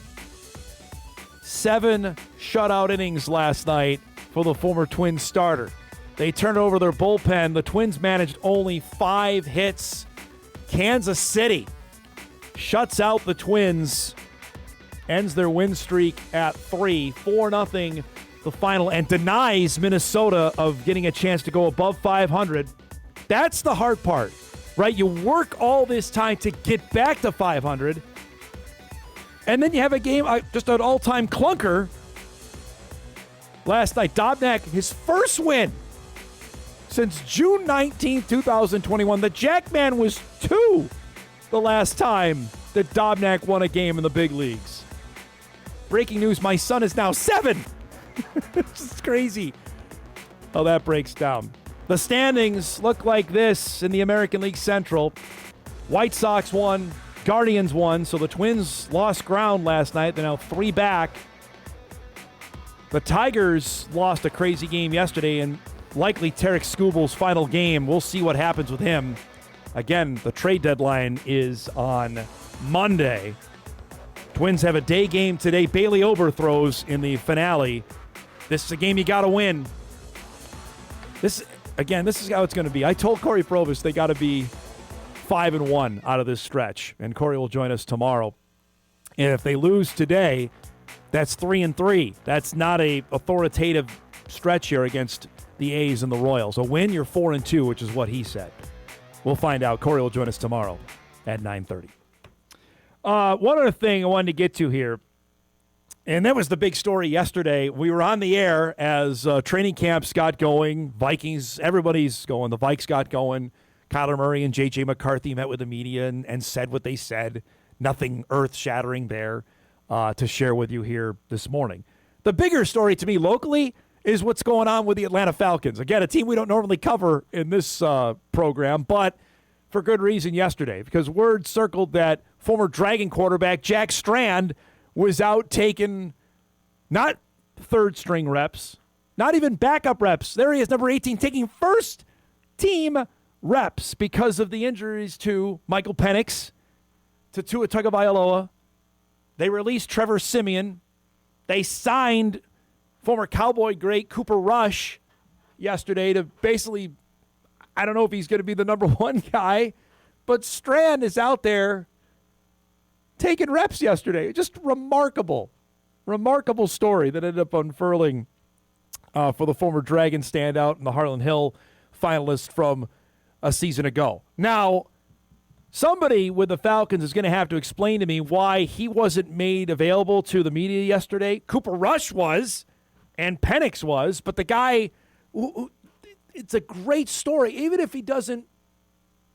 7 shutout innings last night for the former Twins starter. They turned over their bullpen. The Twins managed only 5 hits. Kansas City shuts out the Twins, ends their win streak at 3. 4-0 the final, and denies Minnesota of getting a chance to go above 500. That's the hard part, right? You work all this time to get back to 500, and then you have a game, just an all-time clunker last night. Dobnak, his first win since June 19, 2021. The Jackman was 2 the last time that Dobnak won a game in the big leagues. Breaking news, my son is now 7. It's crazy. how that breaks down. The standings look like this in the American League Central. White Sox won, Guardians won, so the Twins lost ground last night. They're now 3 back. The Tigers lost a crazy game yesterday, and likely Tarek Skubal's final game. We'll see what happens with him. Again, the trade deadline is on Monday. Twins have a day game today. Bailey Ober throws in the finale. This is a game you got to win. This is how it's going to be. I told Corey Provis they got to be 5-1 out of this stretch, and Corey will join us tomorrow. And if they lose today, that's 3-3. That's not a authoritative stretch here against the A's and the Royals. A win, you're 4-2, which is what he said. We'll find out. Corey will join us tomorrow at 9:30. One other thing I wanted to get to here, and that was the big story yesterday. We were on the air as training camps got going. Vikings, everybody's going. The Vikes got going. Kyler Murray and J.J. McCarthy met with the media and said what they said. Nothing earth-shattering there to share with you here this morning. The bigger story to me locally is what's going on with the Atlanta Falcons. Again, a team we don't normally cover in this program, but for good reason yesterday, because word circled that former Dragon quarterback Jack Strand was out taking not third-string reps, not even backup reps. There he is, number 18, taking first-team reps because of the injuries to Michael Penix, to Tua Tagovailoa. They released Trevor Siemian. They signed former Cowboy great Cooper Rush yesterday to basically, I don't know if he's going to be the number 1 guy, but Strand is out there taking reps yesterday. Just remarkable story that ended up unfurling for the former Dragon standout and the Harlan Hill finalist from a season ago. Now, somebody with the Falcons is going to have to explain to me why he wasn't made available to the media yesterday. Cooper Rush was, and Penix was, but the guy, it's a great story, even if he doesn't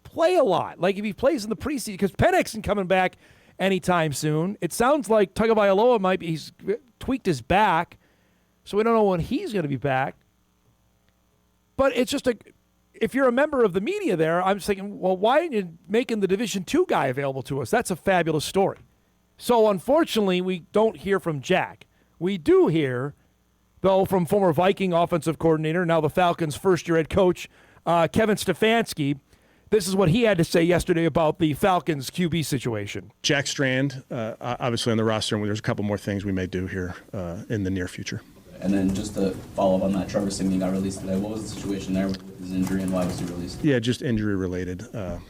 play a lot. Like if he plays in the preseason, because Penix isn't coming back anytime soon. It sounds like Tagovailoa he's tweaked his back, so we don't know when he's going to be back. But it's just if you're a member of the media there, I'm just thinking, well, why aren't you making the Division II guy available to us? That's a fabulous story. So unfortunately, we don't hear from Jack. We do hear, though, from former Viking offensive coordinator, now the Falcons' first-year head coach, Kevin Stefanski. This is what he had to say yesterday about the Falcons' QB situation. Jack Strand, obviously on the roster, and there's a couple more things we may do here in the near future. And then just to follow up on that, Trevor Siemian got released today. What was the situation there with his injury, and why was he released? Yeah, just injury-related,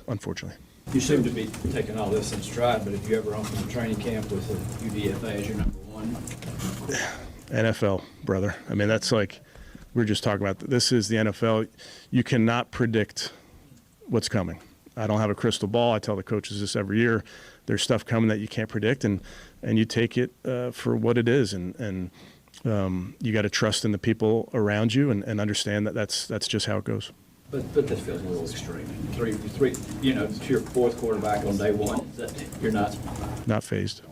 unfortunately. You seem to be taking all this in stride, but if you ever opened a training camp with the UDFA as your number 1? NFL, brother. I mean, that's like we were just talking about. This is the NFL. You cannot predict what's coming. I don't have a crystal ball. I tell the coaches this every year. There's stuff coming that you can't predict, and you take it for what it is, and you got to trust in the people around you and understand that that's just how it goes. But this feels a little extreme. Three, it's your 4th quarterback on day 1. You're not fazed.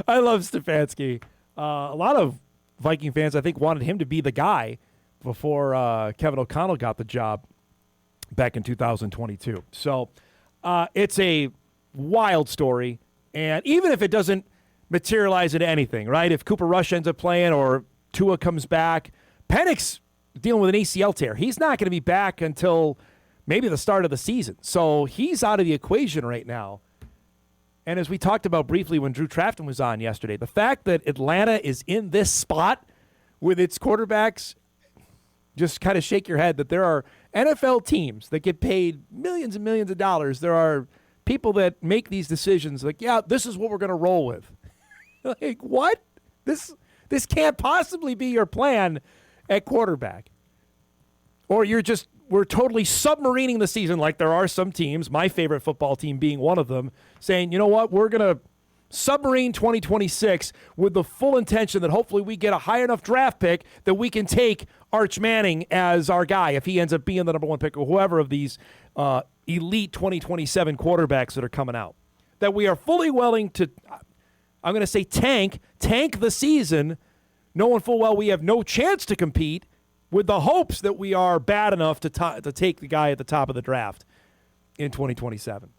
I love Stefanski. A lot of Viking fans, I think, wanted him to be the guy before Kevin O'Connell got the job back in 2022. So it's a wild story, and even if it doesn't materialize into anything, right? If Cooper Rush ends up playing or Tua comes back, Penix dealing with an ACL tear. He's not going to be back until maybe the start of the season. So he's out of the equation right now. And as we talked about briefly when Drew Trafton was on yesterday, the fact that Atlanta is in this spot with its quarterbacks, just kind of shake your head that there are NFL teams that get paid millions and millions of dollars. There are people that make these decisions like, yeah, this is what we're going to roll with. Like, what? This can't possibly be your plan at quarterback. Or we're totally submarining the season like there are some teams, my favorite football team being one of them, saying, you know what, we're going to submarine 2026 with the full intention that hopefully we get a high enough draft pick that we can take Arch Manning as our guy if he ends up being the number 1 pick or whoever of these elite 2027 quarterbacks that are coming out. That we are fully willing to, I'm going to say tank the season, knowing full well we have no chance to compete with the hopes that we are bad enough to take the guy at the top of the draft in 2027.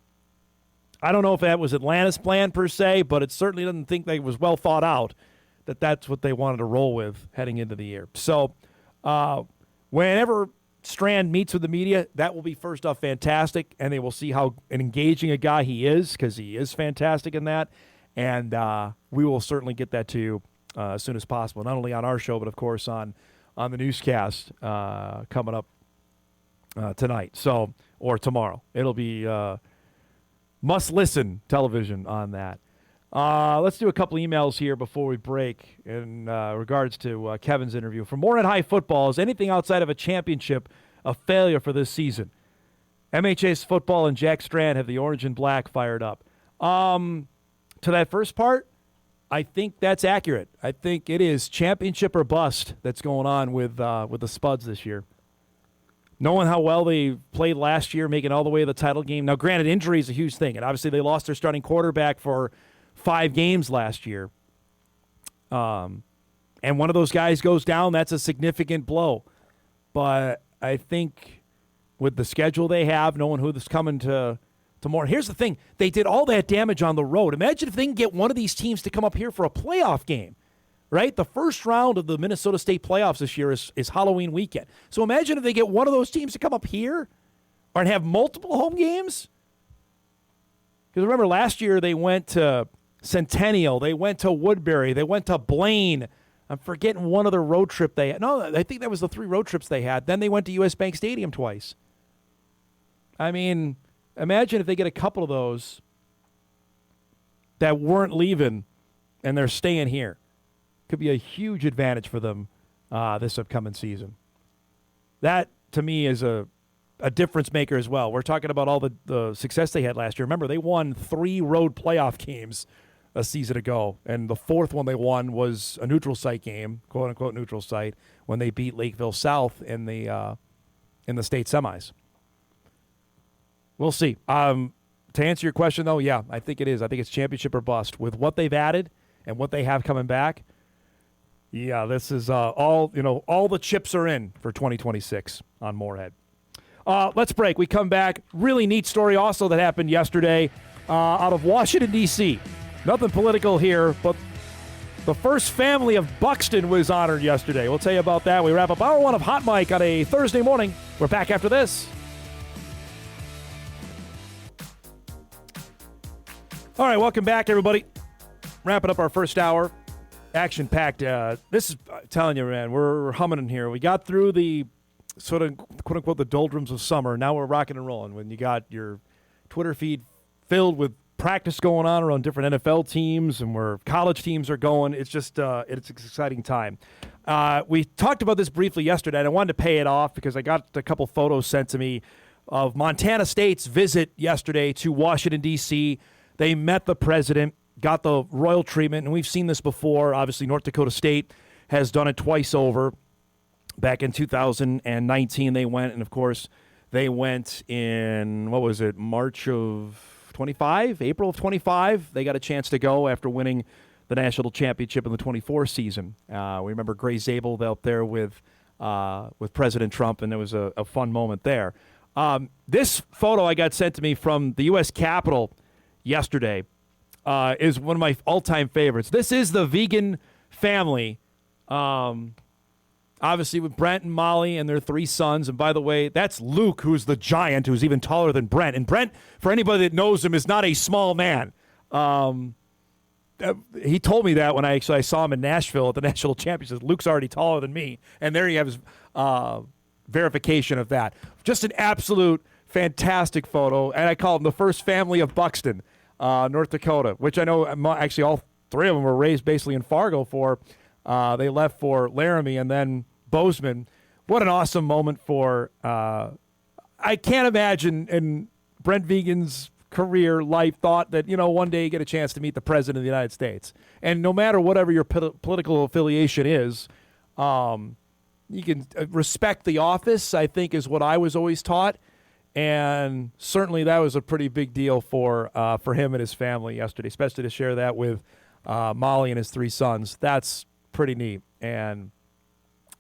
I don't know if that was Atlanta's plan per se, but it certainly doesn't think that it was well thought out that that's what they wanted to roll with heading into the year. So whenever Strand meets with the media, that will be first off fantastic, and they will see how engaging a guy he is, because he is fantastic in that. And we will certainly get that to you as soon as possible, not only on our show, but of course on the newscast coming up tonight, or tomorrow. It'll be must-listen television on that. Let's do a couple emails here before we break in regards to Kevin's interview. For Moorhead High football, is anything outside of a championship a failure for this season? MHA's football and Jack Strand have the orange and black fired up. To that first part, I think that's accurate. I think it is championship or bust that's going on with the Spuds this year. Knowing how well they played last year, making all the way to the title game. Now, granted, injury is a huge thing, and obviously they lost their starting quarterback for 5 games last year. And one of those guys goes down, that's a significant blow. But I think with the schedule they have, knowing who's coming to more. Here's the thing. They did all that damage on the road. Imagine if they can get one of these teams to come up here for a playoff game, right? The first round of the Minnesota State playoffs this year is Halloween weekend. So imagine if they get one of those teams to come up here and have multiple home games. Because remember, last year they went to Centennial, they went to Woodbury, they went to Blaine. I'm forgetting one other road trip they had. No, I think that was the 3 road trips they had. Then they went to U.S. Bank Stadium twice. I mean, imagine if they get a couple of those that weren't leaving and they're staying here. Could be a huge advantage for them this upcoming season. That, to me, is a difference maker as well. We're talking about all the success they had last year. Remember, they won 3 road playoff games a season ago, and the 4th one they won was a neutral site game, quote-unquote neutral site, when they beat Lakeville South in the state semis. We'll see. To answer your question, though, yeah, I think it is. I think it's championship or bust. With what they've added and what they have coming back, yeah, this is all the chips are in for 2026 on Moorhead. Let's break. We come back. Really neat story also that happened yesterday out of Washington, D.C. Nothing political here, but the first family of Buxton was honored yesterday. We'll tell you about that. We wrap up hour 1 of Hot Mic on a Thursday morning. We're back after this. All right, welcome back, everybody. Wrapping up our first hour. Action-packed. This is, telling you, man, we're humming in here. We got through the sort of, quote-unquote, the doldrums of summer. Now we're rocking and rolling. When you got your Twitter feed filled with practice going on around different NFL teams and where college teams are going, it's just it's an exciting time. We talked about this briefly yesterday, and I wanted to pay it off because I got a couple photos sent to me of Montana State's visit yesterday to Washington, D.C. They met the president, got the royal treatment, and we've seen this before. Obviously, North Dakota State has done it twice over. Back in 2019, they went, and of course, they went in, March of 25, April of 25. They got a chance to go after winning the national championship in the 24 season. We remember Gray Zabel out there with President Trump, and it was a fun moment there. This photo I got sent to me from the U.S. Capitol yesterday is one of my all-time favorites. This is the vegan family, obviously with Brent and Molly and their 3 sons. And by the way, that's Luke, who's the giant, who's even taller than Brent. And Brent, for anybody that knows him, is not a small man. He told me that when I saw him in Nashville at the national championship. Luke's already taller than me. And there you have his verification of that. Just an absolute fantastic photo. And I call him the first family of Buxton, North Dakota, which I know actually all 3 of them were raised basically in Fargo for. They left for Laramie and then Bozeman. What an awesome moment for I can't imagine in Brent Vegan's career, life, thought that, one day you get a chance to meet the President of the United States. And no matter whatever your political affiliation is, you can respect the office, I think, is what I was always taught. And certainly that was a pretty big deal for him and his family yesterday, especially to share that with Molly and his 3 sons. That's pretty neat. And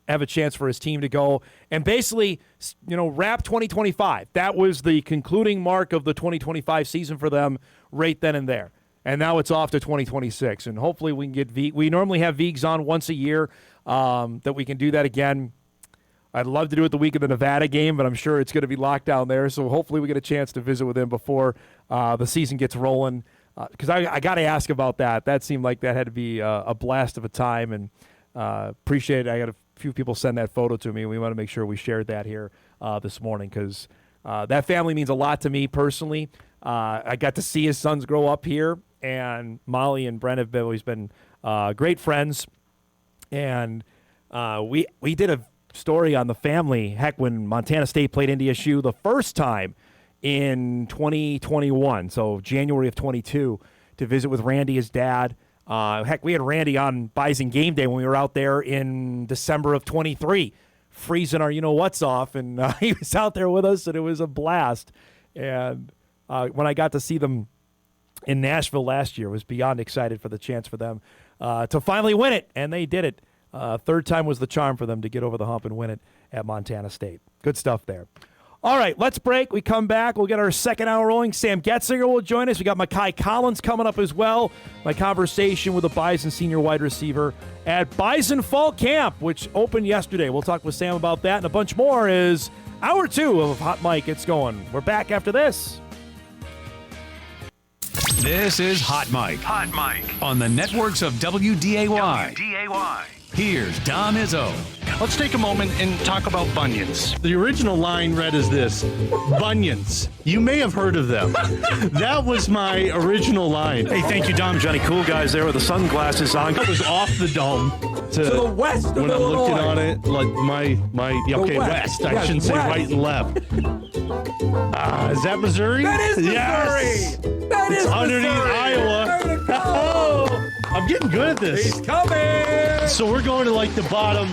have a chance for his team to go and basically, wrap 2025. That was the concluding mark of the 2025 season for them right then and there. And now it's off to 2026. And hopefully we can get we normally have Vigs on once a year, that we can do that again. I'd love to do it the week of the Nevada game, but I'm sure it's going to be locked down there. So hopefully we get a chance to visit with him before the season gets rolling. Because I got to ask about that. That seemed like that had to be a blast of a time. And appreciate it. I got a few people send that photo to me. We want to make sure we shared that here this morning because that family means a lot to me personally. I got to see his sons grow up here, and Molly and Brent have always been great friends. And we did a story on the family, heck, when Montana State played NDSU the first time in 2021, so January of 22, to visit with Randy, his dad. Heck, we had Randy on Bison game day when we were out there in December of 23, freezing our you-know-what's off, and he was out there with us, and it was a blast. And when I got to see them in Nashville last year, was beyond excited for the chance for them to finally win it, and they did it. Third time was the charm for them to get over the hump and win it at Montana State. Good stuff there. All right, let's break. We come back. We'll get our second hour rolling. Sam Goetzinger will join us. We got Mekhi Collins coming up as well. My conversation with a Bison senior wide receiver at Bison Fall Camp, which opened yesterday. We'll talk with Sam about that and a bunch more as hour 2 of Hot Mic gets going. We're back after this. This is Hot Mic. Hot Mic. On the networks of WDAY. WDAY. Here's Dom Izzo. Let's take a moment and talk about bunions. The original line read as this: bunions. You may have heard of them. That was my original line. Hey, thank you, Dom. Johnny Cool Guys there with the sunglasses on. That was off the dome. To the west of when Illinois. I'm looking on it, like west. I shouldn't say right and left. Is that Missouri? That is Missouri. Yes. That is it's underneath Missouri. Iowa. Oh, I'm getting good at this. He's coming. So we're going to like the bottom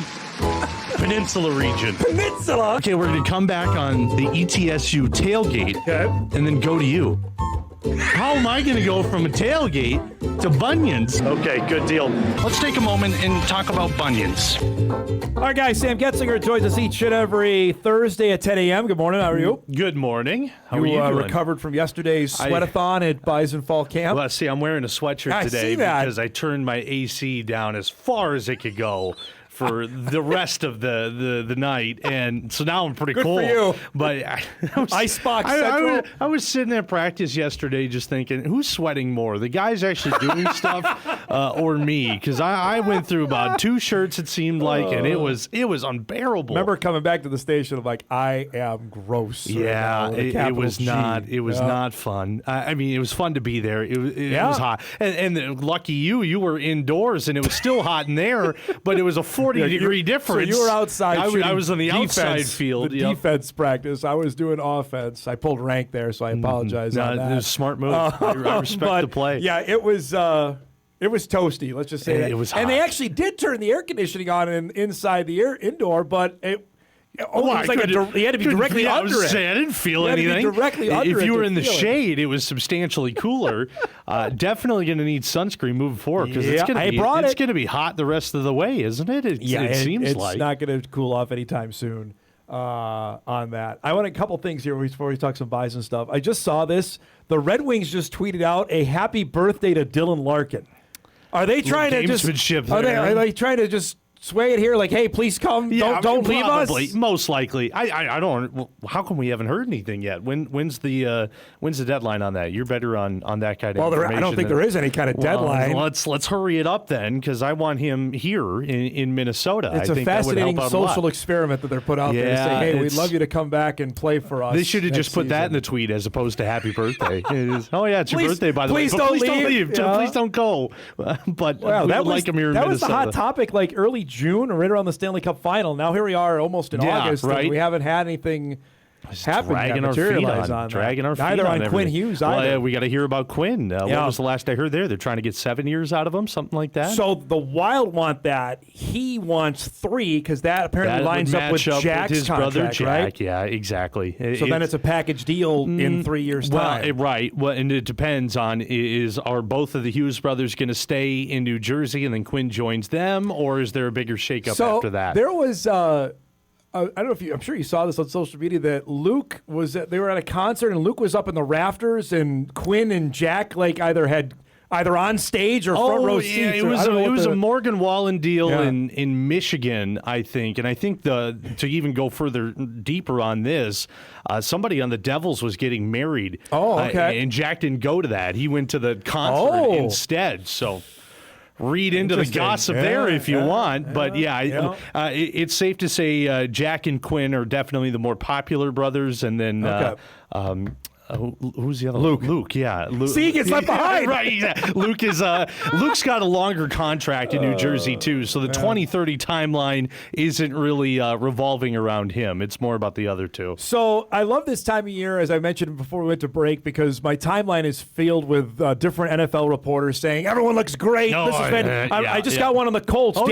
peninsula region. Peninsula? Okay, we're going to come back on the ETSU tailgate and then go to you. How am I going to go from a tailgate to bunions? Okay, good deal. Let's take a moment and talk about bunions. All right, guys, Sam Goetzinger joins us each and every Thursday at 10 a.m. Good morning. How are you? Good morning. How are you you doing? recovered from yesterday's sweat-a-thon at Bison Fall Camp? Well, see, I'm wearing a sweatshirt today because I turned my AC down as far as it could go for the rest of the night, and so now I'm pretty cool. Good for you. But Icebox Central. I was sitting at practice yesterday just thinking, who's sweating more, the guys actually doing stuff or me? Because I went through about 2 shirts, it seemed like, and it was unbearable. Remember coming back to the station, I'm like, I am gross. Yeah, it was not fun. I mean, it was fun to be there. It was hot, and lucky you were indoors, and it was still hot in there, but it was a 40-degree difference. So you were outside. I was on the outside field. The defense practice. I was doing offense. I pulled rank there, so I apologize on that. It was a smart move. I respect the play. Yeah, it was toasty. Let's just say that. It was hot. And they actually did turn the air conditioning on inside the indoor, but it. Oh, it was like you had to be directly under it. I didn't feel anything. Directly under if you it were in the feel shade, it was substantially cooler. Definitely going to need sunscreen moving forward because it's going to be hot the rest of the way, isn't it? It seems like it's not going to cool off anytime soon on that. I want a couple things here before we talk some Bison stuff. I just saw this. The Red Wings just tweeted out a happy birthday to Dylan Larkin. Are they trying to just? Are they trying to just sway it here, like, hey, please come, don't leave us? Most likely. I don't. Well, how come we haven't heard anything yet? When's the deadline on that? You're better on that kind of information. I don't think there is any kind of deadline. Let's hurry it up then, because I want him here in Minnesota. It's a fascinating social experiment that they're put out there to say, hey, we'd love you to come back and play for us. They should have just put that in the tweet as opposed to happy birthday. It's your birthday, by the way. Please don't leave. Please don't go. But we would like him here in Minnesota. That was the hot topic, like early June or right around the Stanley Cup final. Now here we are almost in August. Right. And we haven't had anything happened dragging yet, our feet materialize on, on dragging that. our feet Neither on on Quinn everything. Hughes Well, either. we got to hear about Quinn. What was the last I heard there? They're trying to get 7 years out of him, something like that. So the Wild want that. He wants 3 because that apparently lines up with Jack's his contract, brother Jack. right? Yeah, exactly. So then it's a package deal in 3 years' time. Well, right. Well, and it depends on are both of the Hughes brothers going to stay in New Jersey and then Quinn joins them, or is there a bigger shakeup after that? There was. I don't know if I'm sure you saw this on social media that Luke they were at a concert and Luke was up in the rafters and Quinn and Jack either on stage or front row seats. Yeah, it was a Morgan Wallen deal in Michigan, I think. And I think to even go further deeper on this, somebody on the Devils was getting married. Oh, okay. And Jack didn't go to that. He went to the concert instead. So read into the gossip there if you want. But it's safe to say Jack and Quinn are definitely the more popular brothers. And then who's the other Luke. one? Luke, yeah. See, he gets left behind. Right, yeah. Luke's got a longer contract in New Jersey, too, so the 2030 timeline isn't really revolving around him. It's more about the other two. So I love this time of year, as I mentioned before we went to break, because my timeline is filled with different NFL reporters saying, everyone looks great. I just got one on the Colts. Oh,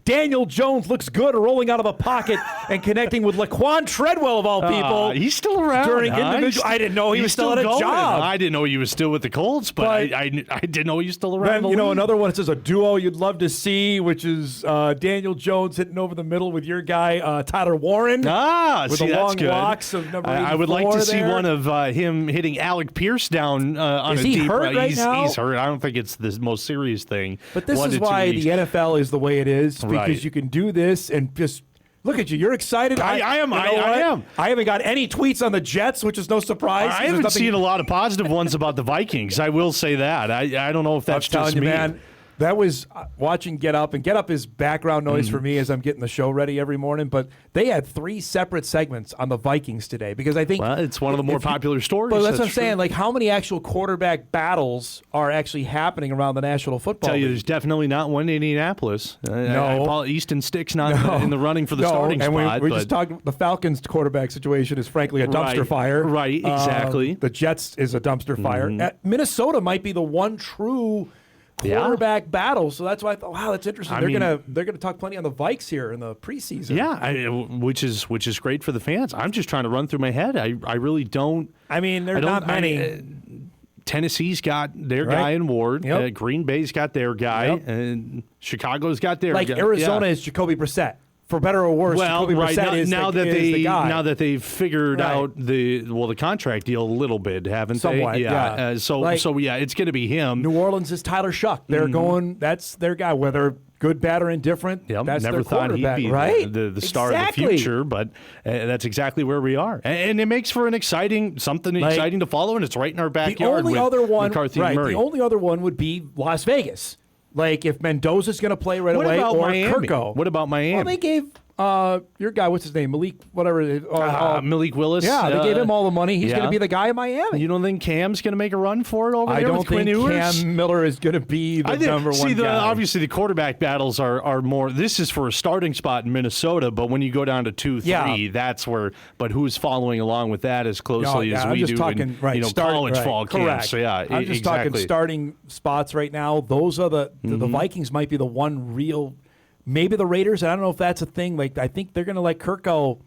Daniel Jones looks good rolling out of a pocket and connecting with Laquan Treadwell, of all people. He's still around. During individual, I didn't know he was still at a job. I didn't know he was still with the Colts, but I didn't know he was still around. Then, another one, it says a duo you'd love to see, which is Daniel Jones hitting over the middle with your guy, Tyler Warren. With the that's long good. locks of number 84 I would like to see there. one of him hitting Alec Pierce down on Is a he deep hurt right now? He's hurt. I don't think it's the most serious thing. But this 1 is to 2 why weeks. the NFL is the way it is, because Right. you can do this and just look at you. You're excited. I am. You know I what? am. I haven't got any tweets on the Jets, which is no surprise. I haven't seen a lot of positive ones about the Vikings. I will say that. I don't know if that's I'm telling just you, me. man. That was watching Get Up, and Get Up is background noise for me as I'm getting the show ready every morning. But they had 3 separate segments on the Vikings today because I think it's one of the more popular stories. But that's what I'm saying. Like, how many actual quarterback battles are actually happening around the National Football Tell you, League? there's definitely not one in Indianapolis. No. Easton Stick's not in the running for the starting and spot. we just talked. The Falcons' quarterback situation is frankly a dumpster fire. Right, exactly. The Jets is a dumpster fire. Minnesota might be the one true quarterback battle. So that's why I thought, wow, that's interesting. They're gonna talk plenty on the Vikes here in the preseason. Yeah, which is great for the fans. I'm just trying to run through my head. I really don't. I mean, there's not many. Tennessee's got their guy in Ward. Yep. Green Bay's got their guy, and Chicago's got their guy. Arizona is Jacoby Brissett. For better or worse, Jacoby Brissett is the guy. Now that they've figured out the contract deal a little bit, haven't Somewhat, they? yeah. So it's going to be him. New Orleans is Tyler Shuck. They're going. That's their guy. Whether good, bad, or indifferent. Yep, that's never their thought he'd quarterback, be right? the star of the future, but that's exactly where we are, and it makes for exciting to follow, and it's right in our backyard. The only other one, McCarthy and Murray. The only other one would be Las Vegas. Like if Mendoza's going to play right what away, about or Miami? Kirko. What about Miami? Well, they gave your guy, what's his name, Malik, whatever. Malik Willis. Yeah, they gave him all the money. He's going to be the guy in Miami. You don't think Cam's going to make a run for it over there? I don't with Quinn think Ewers? Cam Miller is going to be the number one guy. Obviously, the quarterback battles are more. This is for a starting spot in Minnesota, but when you go down to 2-3, that's where. But who's following along with that as closely as we do in college fall camps? So I'm just talking starting spots right now. Those are the Vikings might be the one real. Maybe the Raiders. I don't know if that's a thing. Like I think they're going to let Kirko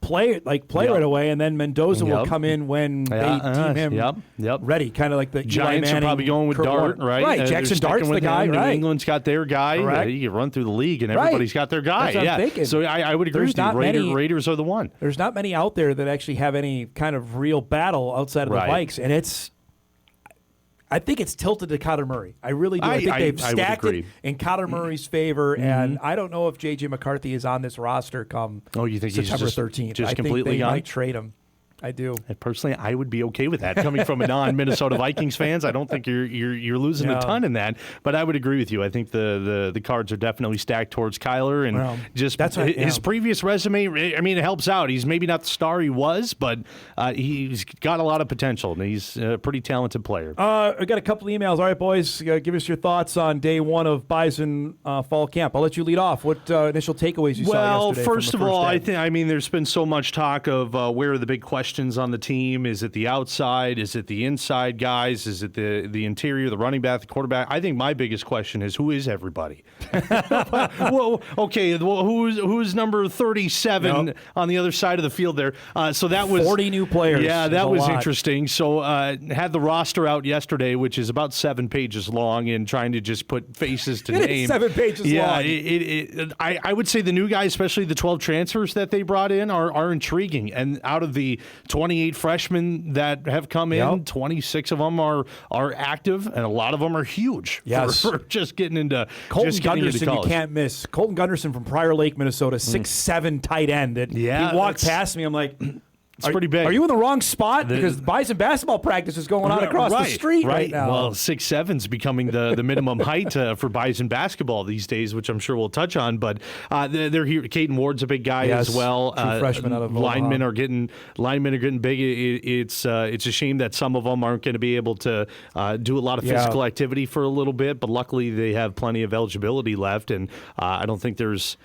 play right away, and then Mendoza will come in when they team him ready. Kind of like the Giants are probably going with Dart, right? Right. Jackson Dart's the guy. New Right. England's got their guy. You can run through the league, and everybody's got their guy. That's what I'm thinking. So I would agree with you. Raiders are the one. There's not many out there that actually have any kind of real battle outside of the Vikes, and I think it's tilted to Kyler Murray. I really do. I think they've stacked it in Kyler Murray's favor, and I don't know if J.J. McCarthy is on this roster come you think September he's 13th. just I completely think they gone? might trade him. I do. And personally, I would be okay with that. Coming from a non-Minnesota Vikings fans, I don't think you're losing a ton in that. But I would agree with you. I think the cards are definitely stacked towards Kyler, and his previous resume. I mean, it helps out. He's maybe not the star he was, but he's got a lot of potential, and he's a pretty talented player. I got a couple of emails. All right, boys, give us your thoughts on day one of Bison fall camp. I'll let you lead off. What initial takeaways you saw yesterday? Well, first of all, I mean, there's been so much talk of where are the big questions on the team. Is it the outside? Is it the inside guys? Is it the interior, the running back, the quarterback? I think my biggest question is, who is everybody? Well, okay, who's number 37 on the other side of the field there? So that was 40 new players. Yeah, that was interesting. So had the roster out yesterday, which is about 7 pages long, and trying to just put faces to names. 7 pages long. Yeah, I would say the new guys, especially the 12 transfers that they brought in, are intriguing. And out of the 28 freshmen that have come in, 26 of them are active, and a lot of them are huge for just getting into Colton Gunderson. You can't miss Colton Gunderson from Prior Lake, Minnesota, 6'7" tight end. He walked past me. I'm like, it's pretty big. Are you in the wrong spot? Because Bison basketball practice is going on across the street right now. Well, 6'7" is becoming the minimum height for Bison basketball these days, which I'm sure we'll touch on. But they're here. Caden Ward's a big guy as well. True freshman out of linemen are getting big. It's a shame that some of them aren't going to be able to do a lot of physical activity for a little bit. But luckily, they have plenty of eligibility left, and I don't think there's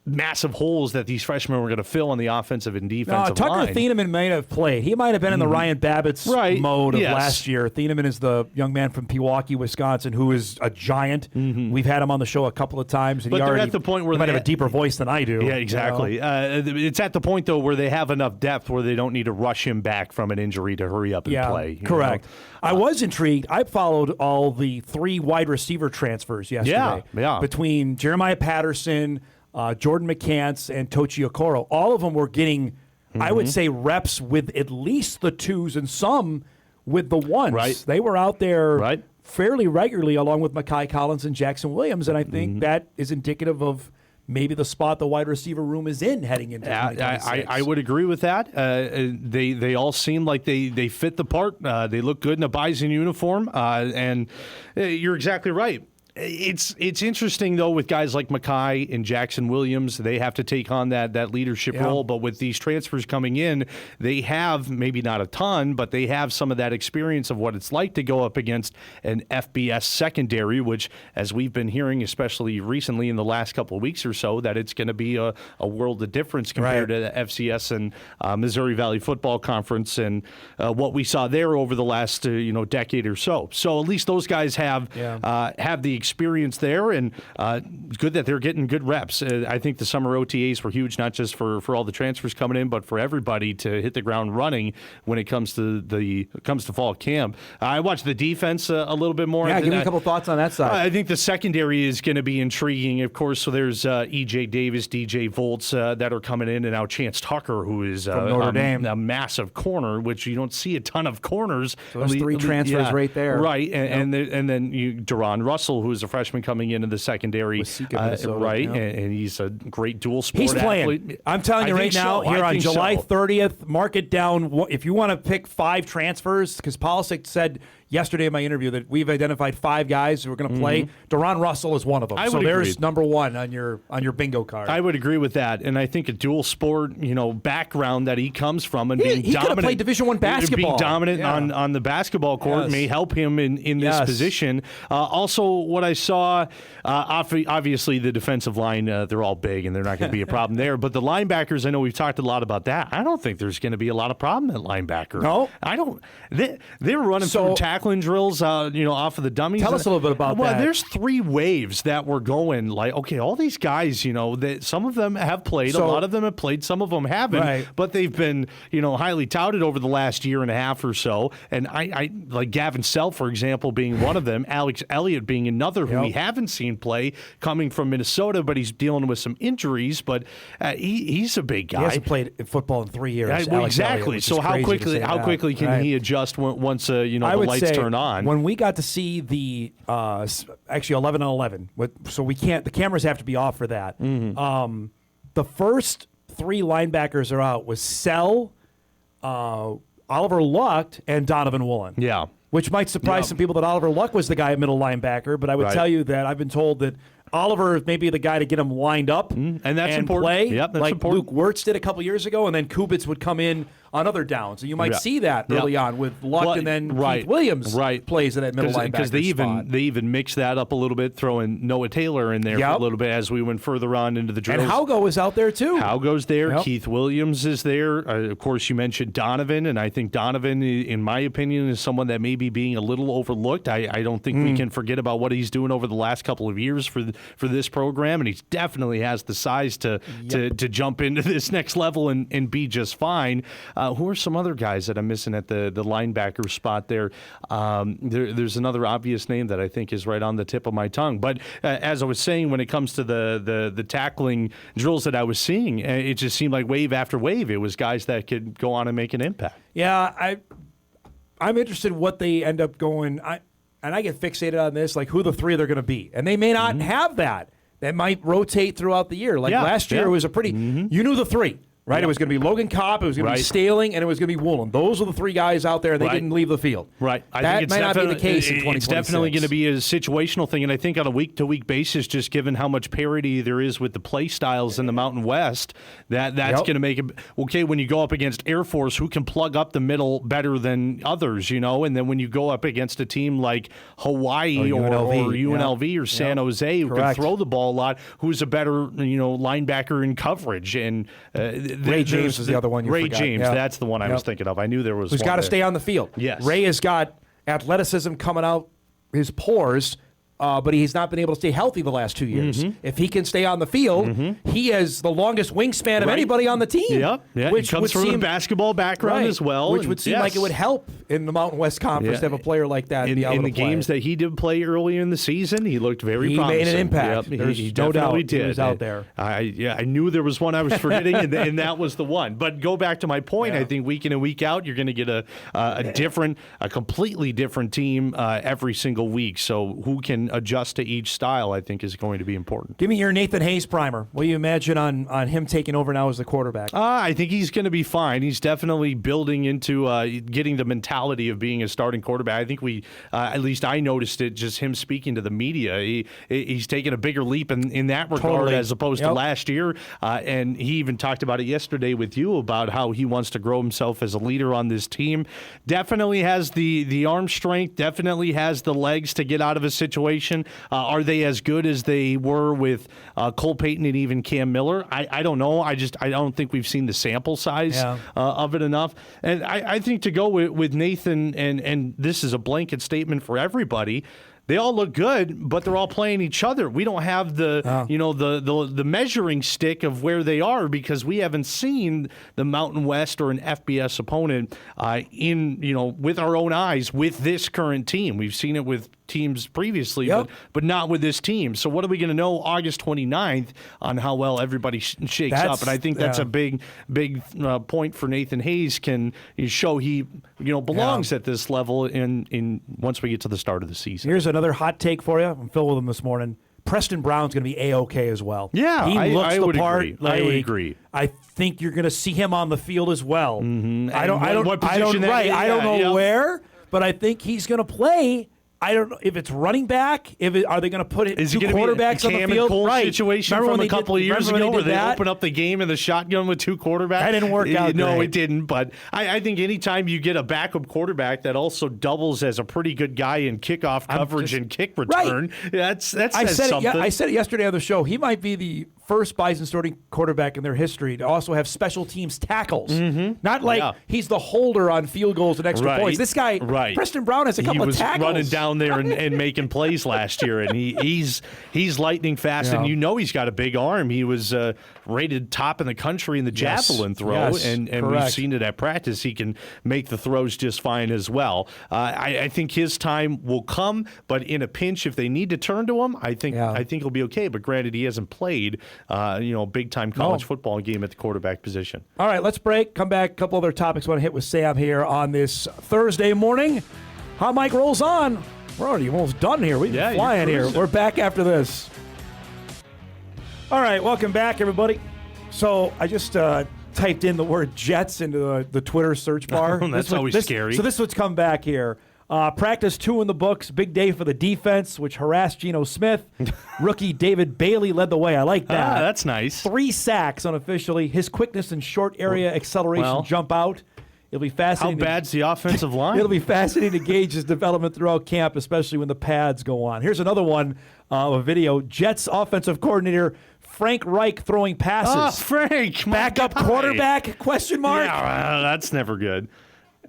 massive holes that these freshmen were going to fill on the offensive and defensive line. Tucker Thieneman may have played. He might have been in the Ryan Babbitt's mode of last year. Thieneman is the young man from Pewaukee, Wisconsin, who is a giant. We've had him on the show a couple of times. And but they're at the point where they might have a deeper voice than I do. Yeah, exactly. It's at the point, though, where they have enough depth where they don't need to rush him back from an injury to hurry up and play. Correct. I was intrigued. I followed all the 3 wide receiver transfers yesterday. Between Jeremiah Patterson, Jordan McCants, and Tochi Okoro. All of them were getting, I would say, reps with at least the 2s and some with the 1s. Right. They were out there fairly regularly along with Mekhi Collins and Jackson Williams, and I think that is indicative of maybe the spot the wide receiver room is in heading into 2026. I would agree with that. They all seem like they fit the part. They look good in a Bison uniform, and you're exactly right. It's interesting, though, with guys like Mekhi and Jackson Williams. They have to take on that leadership role. But with these transfers coming in, they have maybe not a ton, but they have some of that experience of what it's like to go up against an FBS secondary, which, as we've been hearing, especially recently in the last couple of weeks or so, that it's going to be a world of difference compared to the FCS and Missouri Valley Football Conference and what we saw there over the last decade or so. So at least those guys have the experience there, and it's good that they're getting good reps. I think the summer OTAs were huge, not just for all the transfers coming in, but for everybody to hit the ground running when it comes to fall camp. I watched the defense a little bit more. Yeah, give me a couple thoughts on that side. I think the secondary is going to be intriguing, of course. So there's E.J. Davis, D.J. Volts that are coming in, and now Chance Tucker, who is from Notre Dame, a massive corner, which you don't see a ton of corners. So those 3 transfers right there, right? And then Duron Russell, who's a freshman coming into the secondary, and he's a great dual sport He's playing. athlete. I'm telling you right now, here on July 30th, mark it down. If you want to pick 5 transfers, because Polisic said yesterday in my interview that we've identified 5 guys who are going to play. Duron Russell is one of them. So there's number 1 on your bingo card. I would agree with that, and I think a dual sport background that he comes from and being he dominant, could have played Division I basketball, being dominant on the basketball court may help him in this position. Also, what I saw, obviously the defensive line, they're all big and they're not going to be a problem there. But the linebackers, I know we've talked a lot about that. I don't think there's going to be a lot of problem at linebacker. No, I don't. They were running through tackling drills, off of the dummies. Tell us a little bit about that. Well, there's 3 waves that were going. Like, okay, all these guys, that some of them have played, a lot of them have played, some of them haven't, but they've been, highly touted over the last year and a half or so. And I like Gavin Self, for example, being one of them. Alex Elliott being another who we haven't seen play, coming from Minnesota, but he's dealing with some injuries. But he's a big guy. He hasn't played football in 3 years. Exactly. Elliott, so how quickly can he adjust once the lights turn on? When we got to see the actually 11 on 11, so we can't. The cameras have to be off for that. The first 3 linebackers are out was Sell, Oliver Luck and Donovan Woolen. Yeah. Which might surprise some people that Oliver Luck was the guy at middle linebacker, but I would tell you that I've been told that Oliver is maybe the guy to get him lined up and that's and important. play, Yep, that's like important. Luke Wirtz did a couple years ago, and then Kubitz would come in on other downs. So you might see that early on with Luck, and then Keith Williams plays in that middle linebacker because they even mix that up a little bit, throwing Noah Taylor in there for a little bit as we went further on into the drills. And Haugo is out there too. Haugo's there. Keith Williams is there. Of course, you mentioned Donovan, and I think Donovan, in my opinion, is someone that may be being a little overlooked. I don't think we can forget about what he's doing over the last couple of years for this program, and he definitely has the size to jump into this next level and be just fine. Who are some other guys that I'm missing at the linebacker spot there? There's another obvious name that I think is right on the tip of my tongue. But as I was saying, when it comes to the tackling drills that I was seeing, it just seemed like wave after wave, it was guys that could go on and make an impact. Yeah, I'm interested in what they end up going. And I get fixated on this, like who the three they're going to be. And they may not have that. That might rotate throughout the year. Like last year, it was a pretty, you knew the three. Right, It was going to be Logan Kopp, it was going to be Staling, and it was going to be Woolen. Those are the three guys out there. They didn't leave the field. Right, I think might not be the case in 2026. It's definitely going to be a situational thing, and I think on a week-to-week basis, just given how much parity there is with the play styles in the Mountain West, that's going to make it okay when you go up against Air Force, who can plug up the middle better than others, and then when you go up against a team like Hawaii or UNLV or San Jose, who can throw the ball a lot, who's a better linebacker in coverage, and Ray James is the other one you Ray forgot. James, that's the one I was thinking of. I knew there was who's got to stay on the field. Yes. Ray has got athleticism coming out his pores, but he's not been able to stay healthy the last 2 years. If he can stay on the field, he has the longest wingspan of anybody on the team. Which he comes from a basketball background as well. Which would seem like it would help in the Mountain West Conference to have a player like that. In the games that he did play earlier in the season, he looked very promising. He made an impact. He no doubt did. He was out there. I knew there was one I was forgetting, and that was the one. But go back to my point. I think week in and week out, you're going to get a completely different team every single week. So who can adjust to each style, I think, is going to be important. Give me your Nathan Hayes primer. What do you imagine on him taking over now as the quarterback? I think he's going to be fine. He's definitely building into getting the mentality of being a starting quarterback. I think at least I noticed it, just him speaking to the media. He's taken a bigger leap in that regard as opposed to last year. And he even talked about it yesterday with you about how he wants to grow himself as a leader on this team. Definitely has the arm strength, definitely has the legs to get out of a situation. Are they as good as they were with Cole Payton and even Cam Miller? I don't know. I don't think we've seen the sample size of it enough. And I think to go with Nathan, and this is a blanket statement for everybody, they all look good, but they're all playing each other. We don't have the measuring stick of where they are because we haven't seen the Mountain West or an FBS opponent with our own eyes with this current team. We've seen it with teams previously, but not with this team. So what are we going to know August 29th on how well everybody shakes up? And I think that's a big point for Nathan Hayes. Can show he belongs at this level in once we get to the start of the season. Here's another hot take for you. I'm Phil with him this morning. Preston Brown's going to be A-OK as well. Yeah, he looks the part. Agree. I would agree. I think you're going to see him on the field as well. I don't know where, but I think he's going to play. I don't know if it's running back. Are they going to put two quarterbacks on the field? Cam and Cole situation from a couple of years ago where they opened up the game in the shotgun with two quarterbacks? That didn't work out. No, it didn't. But I think anytime you get a backup quarterback that also doubles as a pretty good guy in kickoff coverage and kick return, that says something. I said it yesterday on the show. He might be the first Bison starting quarterback in their history to also have special teams tackles. Not like he's the holder on field goals and extra points. This guy, Preston Brown, has a couple of tackles. He was running down there and making plays last year, and he's lightning fast, and he's got a big arm. He was rated top in the country in the javelin throw, and we've seen it at practice. He can make the throws just fine as well. I think his time will come, but in a pinch, if they need to turn to him, I think he'll be okay. But granted, he hasn't played big-time college football game at the quarterback position. All right, let's break. Come back. A couple other topics I want to hit with Sam here on this Thursday morning. Hot Mike rolls on. We're already almost done here. We've been flying here. We're back after this. All right, welcome back, everybody. So I just typed in the word Jets into the Twitter search bar. That's always scary. So this would come back here. Practice 2 in the books. Big day for the defense, which harassed Geno Smith. Rookie David Bailey led the way. I like that. That's nice. 3 sacks unofficially. His quickness and short area acceleration jump out. It'll be fascinating. How bad's the offensive line? It'll be fascinating to gauge his development throughout camp, especially when the pads go on. Here's another one, a video. Jets offensive coordinator Frank Reich throwing passes. Oh, Frank, backup quarterback? Question mark. Yeah, that's never good.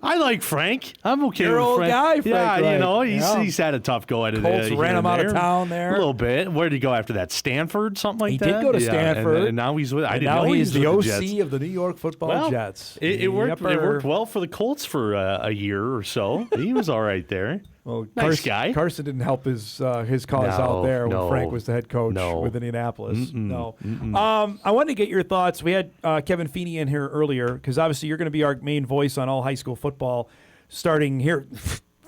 I like Frank. I'm okay Your with old Frank. guy, Frank. Yeah, Reich. you know, he's had a tough go at it. Colts ran him out of town there. A little bit. Where did he go after that? Stanford, something like that? He did go to Stanford. And now he's with. I didn't know he's the with OC the Jets. of the New York Football Jets. It worked. It worked well for the Colts for a year or so. He was all right there. Well, nice guy. Carson didn't help his cause out there when Frank was the head coach with Indianapolis. No. I wanted to get your thoughts. We had Kevin Feeney in here earlier because obviously you're going to be our main voice on all high school football starting here.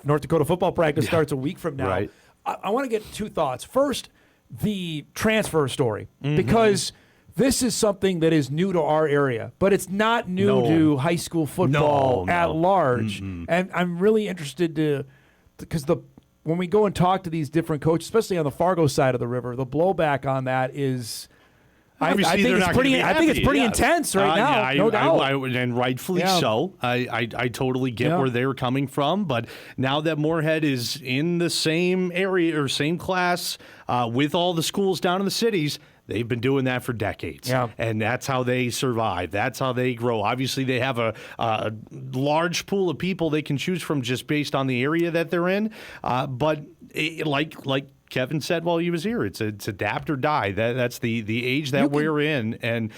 North Dakota football practice starts a week from now. Right. I want to get 2 thoughts. First, the transfer story because this is something that is new to our area, but it's not new to high school football at large. And I'm really interested because when we go and talk to these different coaches, especially on the Fargo side of the river, the blowback on that is I think it's pretty intense right now, no doubt. And rightfully so. I totally get where they're coming from, but now that Moorhead is in the same area or same class with all the schools down in the cities, they've been doing that for decades, and that's how they survive. That's how they grow. Obviously, they have a large pool of people they can choose from just based on the area that they're in. But like Kevin said while he was here, it's adapt or die. That's the age that we're in, and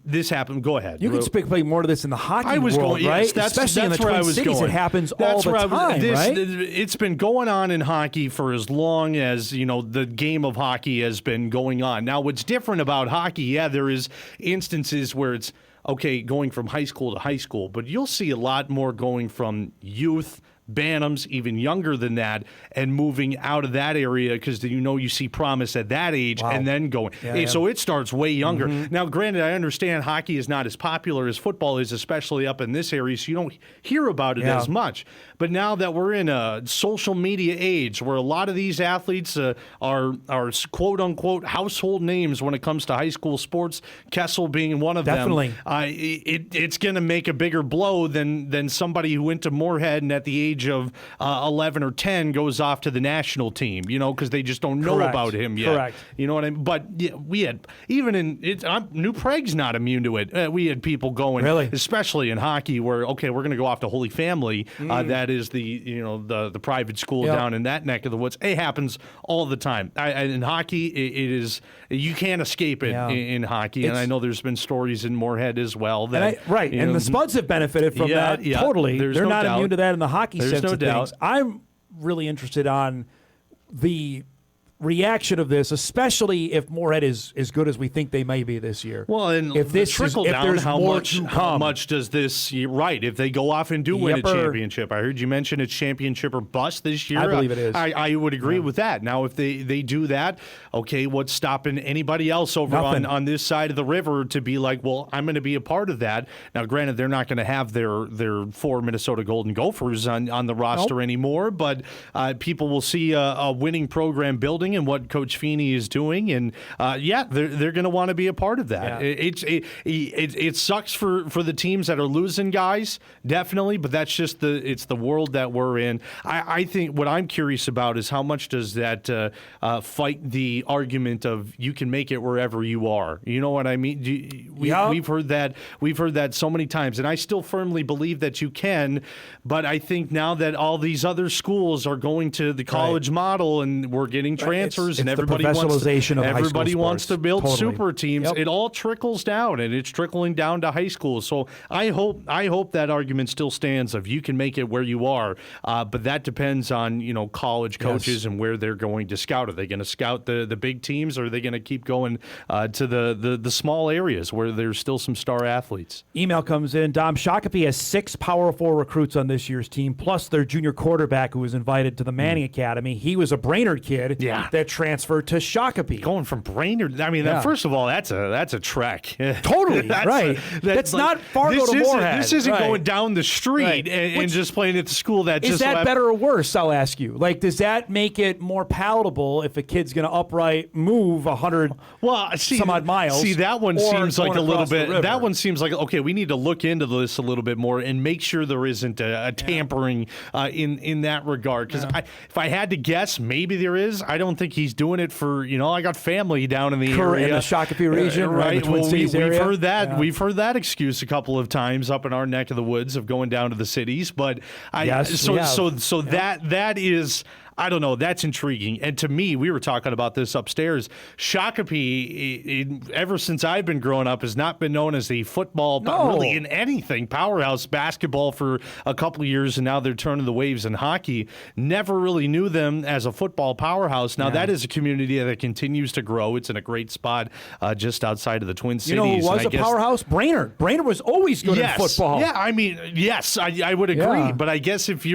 this happened. Go ahead. You can speak more to this in the hockey world, right? Especially in the Twin Cities, it happens all the time, right? It's been going on in hockey for as long as the game of hockey has been going on. Now, what's different about hockey? There is instances where it's going from high school to high school, but you'll see a lot more going from youth. Bantams, even younger than that, and moving out of that area because you see promise at that age and then going. So it starts way younger. Now, granted, I understand hockey is not as popular as football is, especially up in this area, so you don't hear about it as much. But now that we're in a social media age where a lot of these athletes are quote-unquote household names when it comes to high school sports, Kessel being one of them, it's going to make a bigger blow than somebody who went to Moorhead and at the age of 11 or 10 goes off to the national team, because they just don't know about him yet. Correct. You know what I mean? But we had, even in New Prague's not immune to it. We had people going, especially in hockey, where we're going to go off to Holy Family. That is the private school down in that neck of the woods. It happens all the time. In hockey, it is you can't escape it in hockey. And I know there's been stories in Moorhead as well. That, and the Spuds have benefited from that totally. They're not immune to that in the hockey sense of things. I'm really interested on the reaction of this, especially if Moorhead is as good as we think they may be this year. Well, and if this trickle down, how much does this if they go off and do win a championship? I heard you mention it's championship or bust this year. I believe it is. I would agree with that. Now, if they do that, what's stopping anybody else over on this side of the river to be like, well, I'm going to be a part of that? Now, granted, they're not going to have their 4 Minnesota Golden Gophers on the roster anymore, but people will see a winning program building and what Coach Feeney is doing, and they're going to want to be a part of that. It sucks for the teams that are losing guys, definitely, but that's just it's the world that we're in. I think what I'm curious about is how much does that fight the argument of you can make it wherever you are. You know what I mean? We've heard that so many times, and I still firmly believe that you can, but I think now that all these other schools are going to the college model and we're getting transfers and everybody wants to build super teams, it all trickles down, and it's trickling down to high school. So I hope that argument still stands of you can make it where you are, but that depends on college coaches and where they're going to scout. Are they going to scout the big teams, or are they going to keep going to the small areas where there's still some star athletes? Email comes in. Dom, Shakopee has 6 Power 4 recruits on this year's team, plus their junior quarterback who was invited to the Manning Academy. He was a Brainerd kid. Yeah. that transferred to Shakopee. Going from Brainerd, I mean, first of all, that's a trek. Totally, right. That's like, not Fargo to Moorhead. This isn't going down the street and just playing at the school that is just... Is that better or worse, I'll ask you? Like, does that make it more palatable if a kid's going to upright move 100 some odd miles? See, that one seems like a little bit... That one seems like, okay, we need to look into this a little bit more and make sure there isn't a tampering in that regard. Because if I had to guess, maybe there is. I don't think he's doing it for, I got family down in the area. In the Shakopee region, right? The Twin Cities area. We've heard that. Yeah. We've heard that excuse a couple of times up in our neck of the woods of going down to the cities. But that is... I don't know. That's intriguing. And to me, we were talking about this upstairs. Shakopee, ever since I've been growing up, has not been known as a football, really in anything, powerhouse. Basketball for a couple of years, and now they're turning the waves in hockey. Never really knew them as a football powerhouse. Now, that is a community that continues to grow. It's in a great spot just outside of the Twin Cities. You know who was a powerhouse? Brainerd. Brainerd was always good in football. Yeah, I mean, yes, I would agree. Yeah. But I guess if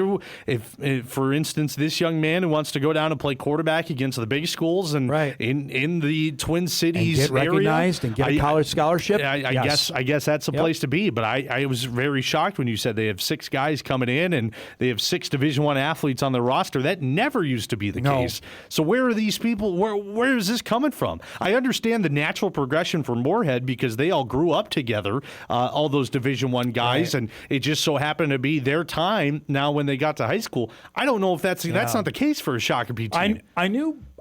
for instance, this young man who wants to go down and play quarterback against the big schools and in the Twin Cities and get recognized area, and get a college scholarship. I guess that's a place to be. But I was very shocked when you said they have 6 guys coming in and they have 6 Division I athletes on their roster. That never used to be the case. So where are these people? Where is this coming from? I understand the natural progression for Moorhead because they all grew up together, all those Division I guys, and it just so happened to be their time now when they got to high school. I don't know if that's not the case for a Shakopee team.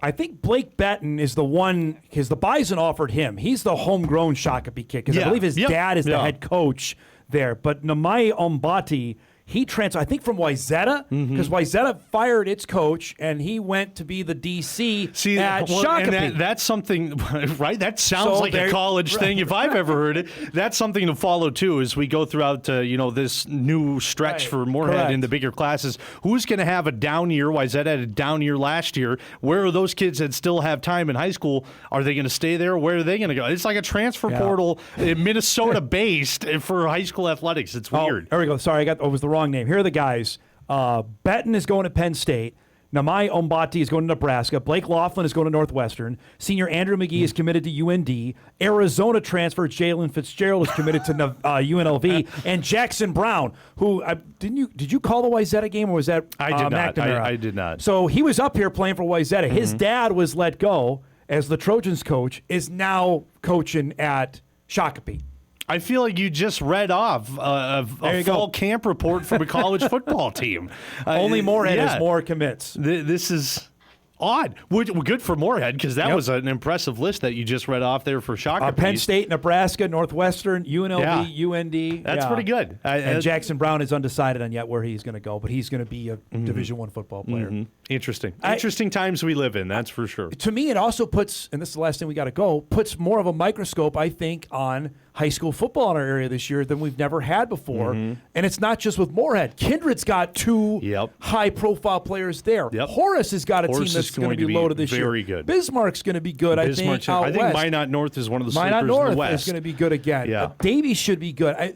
I think Blake Betton is the one, because the Bison offered him. He's the homegrown Shakopee kid, because I believe his dad is the head coach there. But Namai Ombati, he transferred, I think, from Wayzata, because Wayzata fired its coach, and he went to be the DC at Shakopee. And that's something, right? That sounds like a college thing if I've ever heard it. That's something to follow, too, as we go throughout this new stretch for Moorhead in the bigger classes. Who's going to have a down year? Wayzata had a down year last year. Where are those kids that still have time in high school? Are they going to stay there? Where are they going to go? It's like a transfer portal, Minnesota-based for high school athletics. It's weird. There we go. Sorry, it was the wrong name. Here are the guys. Betton is going to Penn State. Namai Ombati is going to Nebraska. Blake Laughlin is going to Northwestern. Senior Andrew Mekhi is committed to UND. Arizona transfer Jalen Fitzgerald is committed to UNLV. And Jackson Brown, who did you call the Wayzata game, or was that I did not. McNamara? I did not. So he was up here playing for Wayzata. His dad was let go as the Trojans coach, is now coaching at Shakopee. I feel like you just read off a fall camp report from a college football team. Only Moorhead has more commits. This is odd. Good for Moorhead, because that was an impressive list that you just read off there for Shakopee. Penn State, Nebraska, Northwestern, UNLV, UND. That's pretty good. And Jackson Brown is undecided on yet where he's going to go, but he's going to be a Division I football player. Interesting. Interesting times we live in, that's for sure. To me, it also puts, and this is the last thing we got to go, puts more of a microscope, I think, on high school football in our area this year than we've never had before. And it's not just with Moorhead. Kindred's got 2 high-profile players there. Horace has got a team that's going to be loaded this year. Very good. Bismarck's going to be good, I think, out west. I think Minot North is one of the sleepers Minot North in the West. is going to be good again. Davies should be good.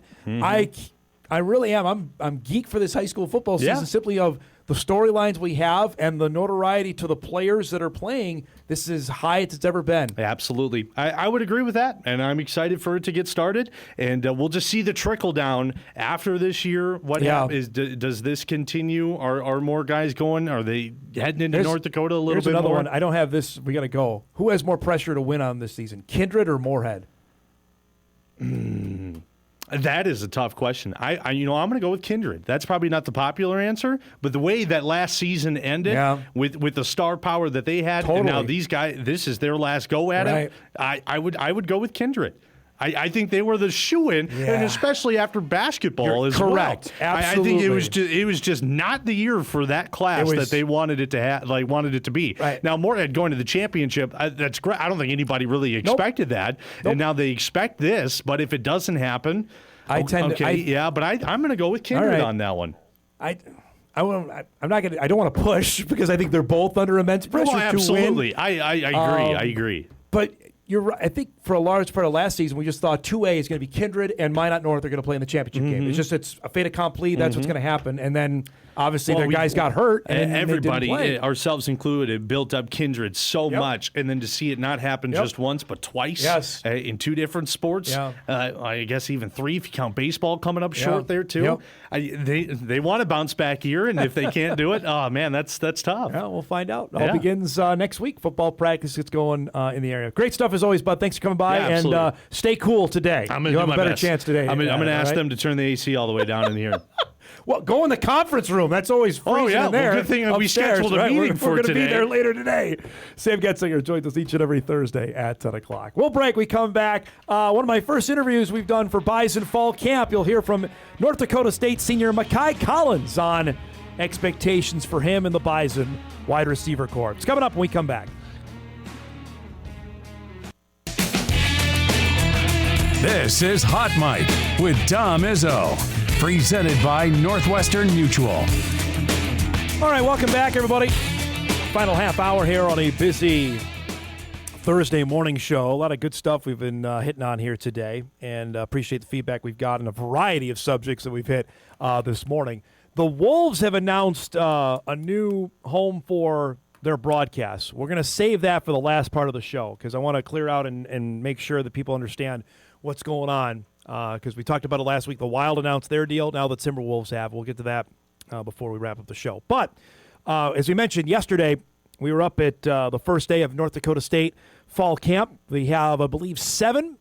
I really am. I'm geek for this high school football season, simply of the storylines we have and the notoriety to the players that are playing. This is high as it's ever been. Absolutely. I would agree with that, and I'm excited for it to get started. And we'll just see the trickle down after this year. What happens? Does this continue? Are more guys going? Are they heading into North Dakota a little bit more? Here's another one. I don't have this. We got to go. Who has more pressure to win on this season, Kindred or Moorhead? That is a tough question. I'm going to go with Kindred. That's probably not the popular answer, but the way that last season ended with the star power that they had, and now these guys, this is their last go at it. I would go with Kindred. I think they were the shoo-in, and especially after basketball as well. Correct. Absolutely. I think it was just not the year for that class that they wanted it to wanted it to be. Right. Now Moorhead going to the championship, that's great. I don't think anybody really expected that, and now they expect this. But if it doesn't happen, I'm going to go with Kindred on that one. I don't want to push because I think they're both under immense pressure to win. Absolutely. I agree. But you're right. I think for a large part of last season, we just thought 2A is going to be Kindred and Minot North are going to play in the championship game. It's a fait accompli. That's what's going to happen. And then obviously their guys got hurt. And everybody, ourselves included, built up Kindred so much. And then to see it not happen just once, but twice in two different sports. I guess even three if you count baseball coming up short there too. They want to bounce back year, and if they can't do it, oh man, that's tough. Yeah, we'll find out. It all begins next week. Football practice gets going in the area. Great stuff as always, bud. Thanks for coming by, and stay cool today. You'll have a better chance today. I'm going to ask them to turn the AC all the way down in here. Well, go in the conference room. That's always freezing in there. Well, good thing upstairs, we scheduled a meeting for today. We're going to be there later today. Sam Goetzinger joins us each and every Thursday at 10 o'clock. We'll break. We come back. One of my first interviews we've done for Bison Fall Camp. You'll hear from North Dakota State senior Mekhi Collins on expectations for him and the Bison wide receiver corps. It's coming up when we come back. This is Hot Mic with Dom Izzo, presented by Northwestern Mutual. All right, welcome back, everybody. Final half hour here on a busy Thursday morning show. A lot of good stuff we've been hitting on here today, and appreciate the feedback we've got on a variety of subjects that we've hit this morning. The Wolves have announced a new home for their broadcasts. We're going to save that for the last part of the show because I want to clear out and make sure that people understand what's going on, because we talked about it last week. The Wild announced their deal. Now the Timberwolves have. We'll get to that before we wrap up the show. But as we mentioned yesterday, we were up at the first day of North Dakota State Fall Camp. We have, I believe, 7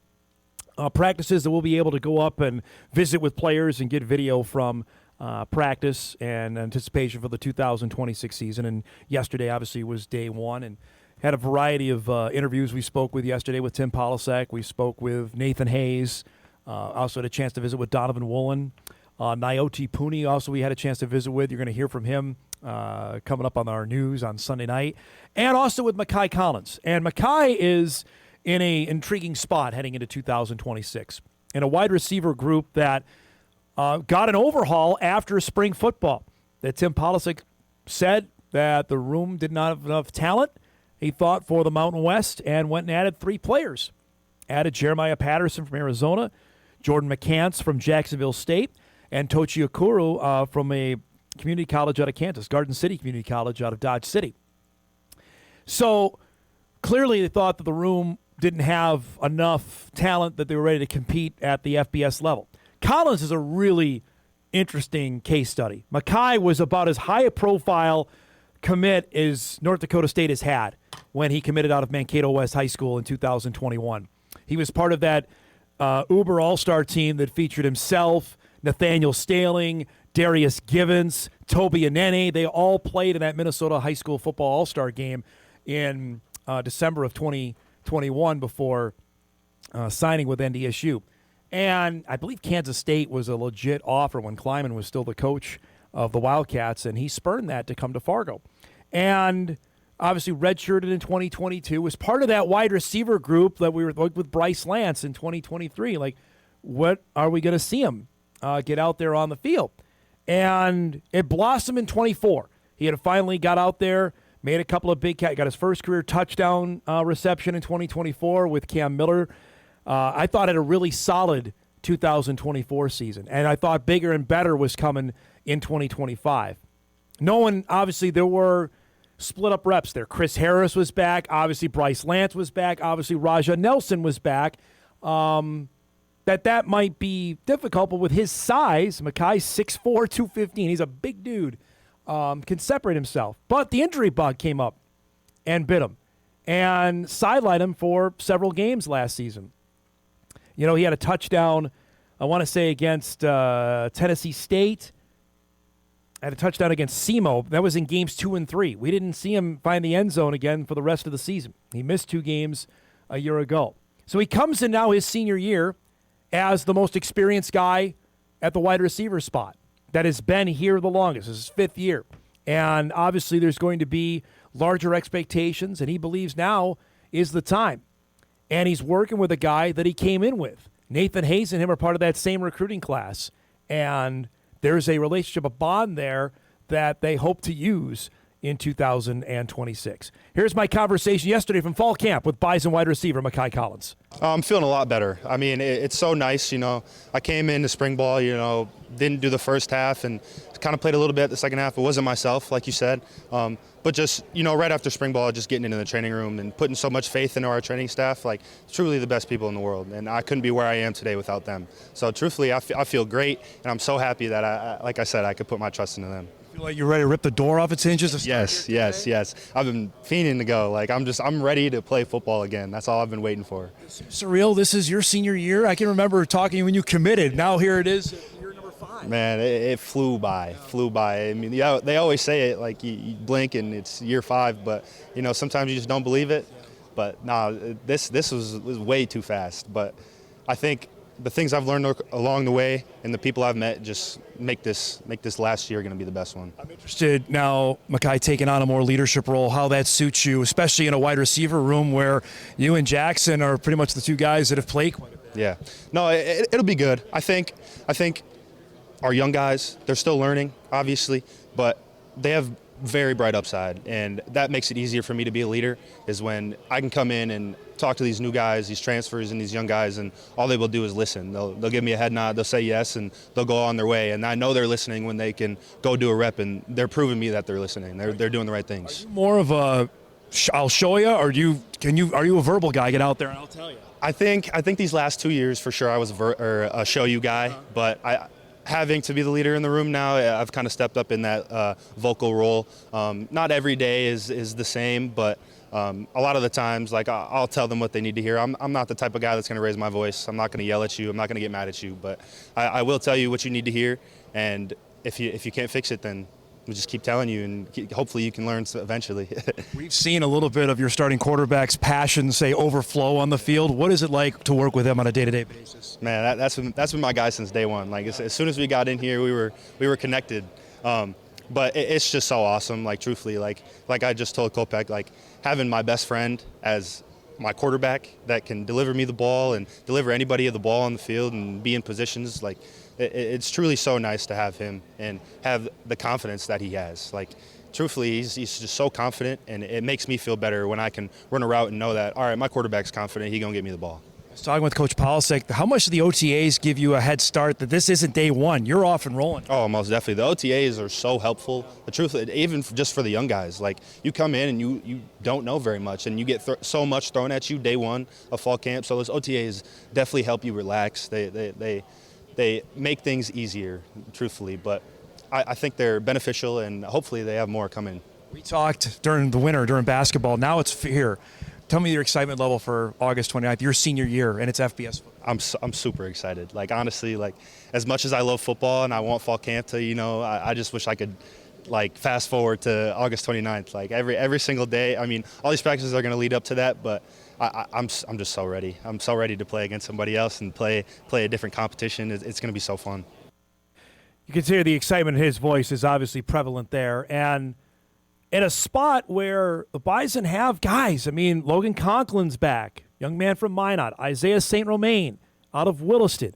practices that we'll be able to go up and visit with players and get video from practice and anticipation for the 2026 season. And yesterday, obviously, was day 1, and had a variety of interviews we spoke with yesterday with Tim Polasek. We spoke with Nathan Hayes. Also had a chance to visit with Donovan Woolen. Nyoti Puni also we had a chance to visit with. You're going to hear from him coming up on our news on Sunday night. And also with Mekhi Collins. And Mekhi is in an intriguing spot heading into 2026. In a wide receiver group that got an overhaul after spring football. That Tim Polasek said that the room did not have enough talent, he thought, for the Mountain West, and went and added 3 players. Added Jeremiah Patterson from Arizona, Jordan McCants from Jacksonville State, and Tochi Okuru from a community college out of Kansas, Garden City Community College out of Dodge City. So clearly they thought that the room didn't have enough talent that they were ready to compete at the FBS level. Collins is a really interesting case study. Mekhi was about as high a profile commit as North Dakota State has had when he committed out of Mankato West High School in 2021. He was part of that Uber All-Star team that featured himself, Nathaniel Staling, Darius Givens, Toby Anene. They all played in that Minnesota High School Football All-Star game in December of 2021 before signing with NDSU. And I believe Kansas State was a legit offer when Kleiman was still the coach of the Wildcats, and he spurned that to come to Fargo. And obviously redshirted in 2022, was part of that wide receiver group that we were with Bryce Lance in 2023. Like, what are we going to see him get out there on the field? And it blossomed in 24. He had finally got out there, made a couple of got his first career touchdown reception in 2024 with Cam Miller. I thought had a really solid 2024 season, and I thought bigger and better was coming in 2025. Obviously, there were split up reps there. Chris Harris was back. Obviously, Bryce Lance was back. Obviously, Raja Nelson was back. That might be difficult, but with his size, Mekhi's 6'4", 215. He's a big dude. Can separate himself. But the injury bug came up and bit him and sidelined him for several games last season. You know, he had a touchdown, I want to say, against Tennessee State. Had a touchdown against SEMO. That was in games 2 and 3. We didn't see him find the end zone again for the rest of the season. He missed 2 games a year ago. So he comes in now his senior year as the most experienced guy at the wide receiver spot that has been here the longest. This is his 5th year. And obviously there's going to be larger expectations, and he believes now is the time. And he's working with a guy that he came in with. Nathan Hayes and him are part of that same recruiting class. And there's a relationship, a bond there that they hope to use in 2026. Here's my conversation yesterday from fall camp with Bison wide receiver Mekhi Collins. I'm feeling a lot better. I mean, it's so nice, I came into spring ball, didn't do the first half and kind of played a little bit the second half. It wasn't myself, like you said. But just, right after spring ball, just getting into the training room and putting so much faith into our training staff, like truly the best people in the world. And I couldn't be where I am today without them. So truthfully, I feel great, and I'm so happy that, like I said, I could put my trust into them. Feel like you're ready to rip the door off its hinges? Yes. I've been fiending to go. Like I'm ready to play football again. That's all I've been waiting for. Surreal. This is your senior year. I can remember talking when you committed. Now here it is. Year number 5. Man, it flew by. I mean, they always say it like you blink and it's year 5, but sometimes you just don't believe it. But this was way too fast. But I think the things I've learned along the way and the people I've met just make this last year going to be the best one. I'm interested now, Mekhi, taking on a more leadership role, how that suits you, especially in a wide receiver room where you and Jackson are pretty much the two guys that have played quite a bit. Yeah. No, it'll be good. I think our young guys, they're still learning, obviously, but they have very bright upside, and that makes it easier for me to be a leader is when I can come in and talk to these new guys, these transfers and these young guys, and all they will do is listen. They'll give me a head nod, they'll say yes, and they'll go on their way. And I know they're listening when they can go do a rep, and they're proving me that they're listening. They're doing the right things. Are you more of a I'll show you, or are you a verbal guy? Get out there and I'll tell you. I think these last 2 years for sure I was a show you guy, but having to be the leader in the room now, I've kind of stepped up in that vocal role. Not every day is the same, but a lot of the times, like I'll tell them what they need to hear. I'm not the type of guy that's going to raise my voice. I'm not going to yell at you. I'm not going to get mad at you, but I will tell you what you need to hear. And if you can't fix it, then we'll just keep telling you, and hopefully you can learn eventually. We've seen a little bit of your starting quarterback's passion, say, overflow on the field. What is it like to work with him on a day-to-day basis? Man, that's been my guy since day one. Like as soon as we got in here, we were connected. But it's just so awesome. Like truthfully, like I just told Kopech, like having my best friend as my quarterback that can deliver me the ball and deliver anybody the ball on the field and be in positions like. It's truly so nice to have him and have the confidence that he has. Like, truthfully, he's just so confident, and it makes me feel better when I can run a route and know that, all right, my quarterback's confident, he's going to get me the ball. I was talking with Coach Polisek. How much do the OTAs give you a head start that this isn't day one? You're off and rolling. Oh, most definitely. The OTAs are so helpful. The truth, even just for the young guys, like you come in and you don't know very much, and you get so much thrown at you day one of fall camp. So those OTAs definitely help you relax. They make things easier, truthfully, but I think they're beneficial, and hopefully they have more coming. We talked during the winter, during basketball. Now it's here. Tell me your excitement level for August 29th, your senior year, and it's FBS football. I'm super excited. Like, honestly, like as much as I love football and I want fall camp to, I just wish I could, like, fast forward to August 29th. Like, every single day. I mean, all these practices are going to lead up to that, but I'm just so ready. I'm so ready to play against somebody else and play a different competition. It's going to be so fun. You can hear the excitement in his voice is obviously prevalent there. And in a spot where the Bison have guys, I mean, Logan Conklin's back, young man from Minot, Isaiah St. Romain out of Williston,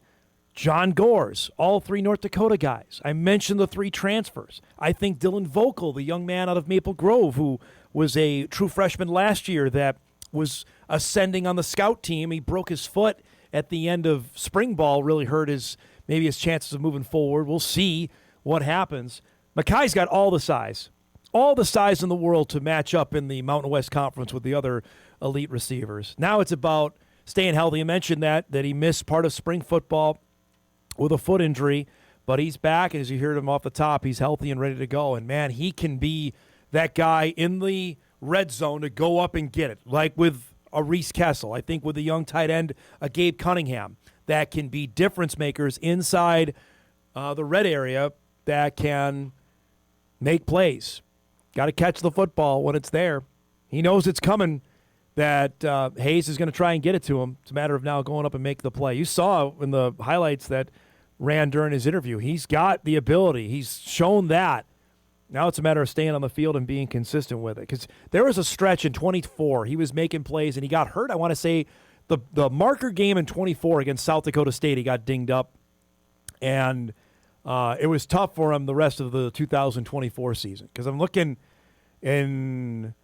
John Gores, all 3 North Dakota guys. I mentioned the 3 transfers. I think Dylan Vocal, the young man out of Maple Grove, who was a true freshman last year that was ascending on the scout team. He broke his foot at the end of spring ball, really hurt his chances of moving forward. We'll see what happens. Mekhi's got all the size in the world to match up in the Mountain West Conference with the other elite receivers. Now it's about staying healthy. I mentioned that he missed part of spring football with a foot injury, but he's back, and as you heard him off the top, he's healthy and ready to go. And, man, he can be that guy in the red zone to go up and get it, like with a Reese Kessel. I think with a young tight end, a Gabe Cunningham, that can be difference makers inside the red area that can make plays. Got to catch the football when it's there. He knows it's coming, that Hayes is going to try and get it to him. It's a matter of now going up and make the play. You saw in the highlights that ran during his interview, he's got the ability. He's shown that. Now it's a matter of staying on the field and being consistent with it. Because there was a stretch in 24. He was making plays, and he got hurt. I want to say the marker game in 24 against South Dakota State, he got dinged up. And it was tough for him the rest of the 2024 season. Because I'm looking in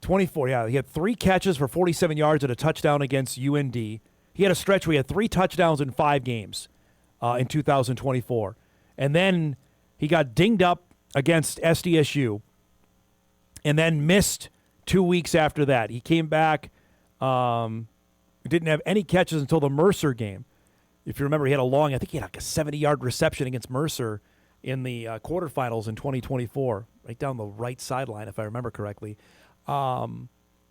24. Yeah, he had 3 catches for 47 yards and a touchdown against UND. He had a stretch where he had 3 touchdowns in 5 games in 2024. And then he got dinged up against SDSU and then missed 2 weeks after that. He came back, didn't have any catches until the Mercer game. If you remember, he had I think he had like a 70-yard reception against Mercer in the quarterfinals in 2024, right down the right sideline, if I remember correctly. And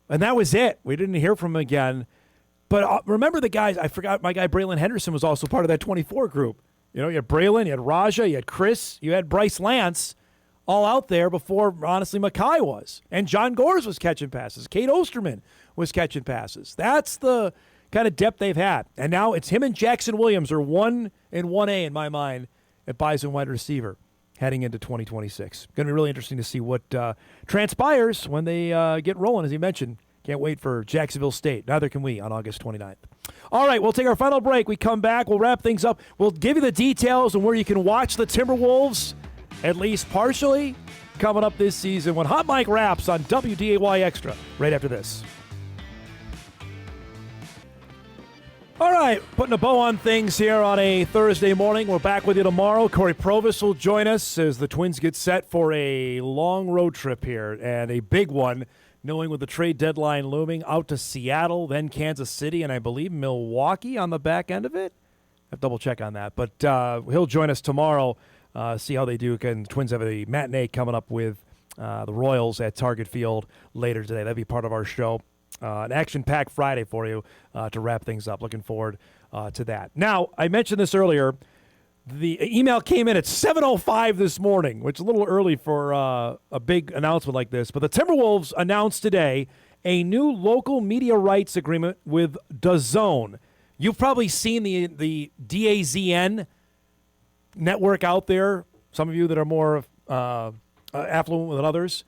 that was it. We didn't hear from him again. But remember the guys, I forgot my guy Braylon Henderson was also part of that 24 group. You know, you had Braylon, you had Raja, you had Chris, you had Bryce Lance all out there before, honestly, Mekhi was. And John Gores was catching passes. Kate Osterman was catching passes. That's the kind of depth they've had. And now it's him and Jackson Williams are 1 and 1A in my mind at Bison wide receiver heading into 2026. Going to be really interesting to see what transpires when they get rolling, as you mentioned. Can't wait for Jacksonville State. Neither can we on August 29th. All right, we'll take our final break. We come back. We'll wrap things up. We'll give you the details on where you can watch the Timberwolves, at least partially, coming up this season when Hot Mike wraps on WDAY Extra right after this. All right, putting a bow on things here on a Thursday morning. We're back with you tomorrow. Corey Provis will join us as the Twins get set for a long road trip here, and a big one, knowing with the trade deadline looming, out to Seattle, then Kansas City, and I believe Milwaukee on the back end of it. I have to double check on that. But he'll join us tomorrow, see how they do. Again, the Twins have a matinee coming up with the Royals at Target Field later today. That'll be part of our show. An action-packed Friday for you to wrap things up. Looking forward to that. Now, I mentioned this earlier. The email came in at 7:05 this morning, which is a little early for a big announcement like this. But the Timberwolves announced today a new local media rights agreement with DAZN. You've probably seen the DAZN network out there, some of you that are more affluent than others.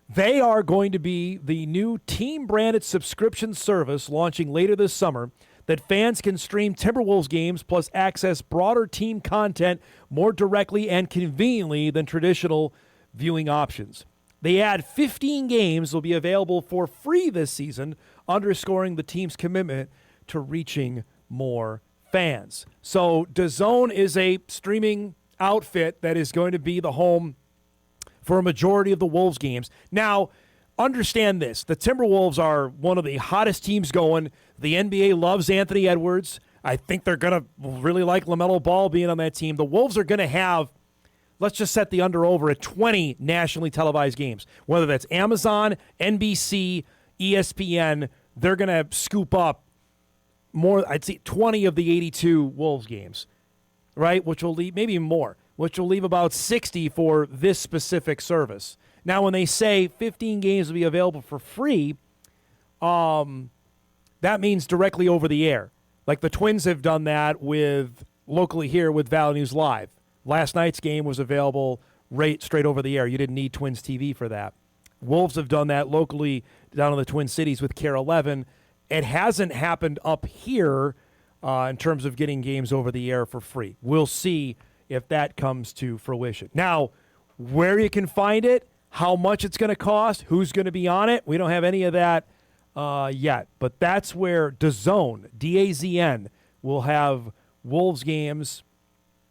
They are going to be the new team-branded subscription service launching later this summer that fans can stream Timberwolves games plus access broader team content more directly and conveniently than traditional viewing options. They add 15 games will be available for free this season, underscoring the team's commitment to reaching more fans. So DAZN is a streaming outfit that is going to be the home for a majority of the Wolves games. Now, understand this. The Timberwolves are one of the hottest teams going. The NBA loves Anthony Edwards. I think they're going to really like LaMelo Ball being on that team. The Wolves are going to have, let's just set the under-over at 20 nationally televised games. Whether that's Amazon, NBC, ESPN, they're going to scoop up more, I'd say 20 of the 82 Wolves games, right? Which will leave, maybe more, which will leave about 60 for this specific service. Now, when they say 15 games will be available for free, that means directly over the air. Like the Twins have done that with locally here with Valley News Live. Last night's game was available right straight over the air. You didn't need Twins TV for that. Wolves have done that locally down in the Twin Cities with Care 11. It hasn't happened up here in terms of getting games over the air for free. We'll see if that comes to fruition. Now, where you can find it, how much it's going to cost, who's going to be on it, we don't have any of that yet. But that's where DAZN, D-A-Z-N, will have Wolves games.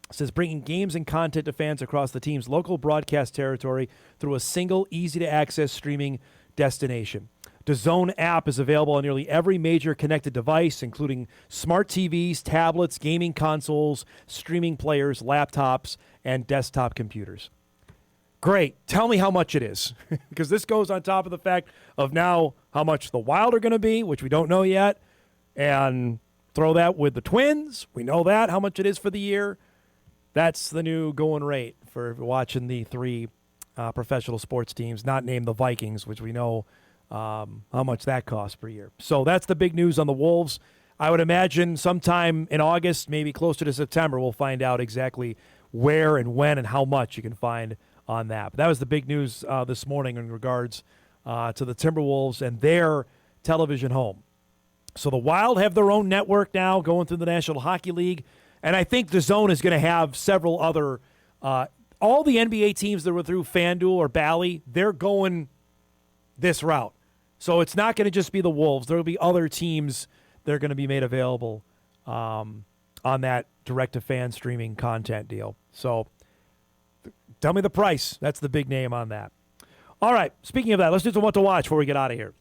It says bringing games and content to fans across the team's local broadcast territory through a single, easy-to-access streaming destination. DAZN app is available on nearly every major connected device, including smart TVs, tablets, gaming consoles, streaming players, laptops, and desktop computers. Great. Tell me how much it is, because this goes on top of the fact of now how much the Wild are going to be, which we don't know yet, and throw that with the Twins. We know that, how much it is for the year. That's the new going rate for watching the 3 professional sports teams, not named the Vikings, which we know how much that costs per year. So that's the big news on the Wolves. I would imagine sometime in August, maybe closer to September, we'll find out exactly where and when and how much you can find on that. But that was the big news this morning in regards to the Timberwolves and their television home. So the Wild have their own network now going through the National Hockey League, and I think DAZN is going to have several other all the NBA teams that were through FanDuel or Bally, they're going this route. So it's not going to just be the Wolves. There will be other teams that are going to be made available on that direct-to-fan streaming content deal. So tell me the price. That's the big name on that. All right, speaking of that, let's do some what to watch before we get out of here.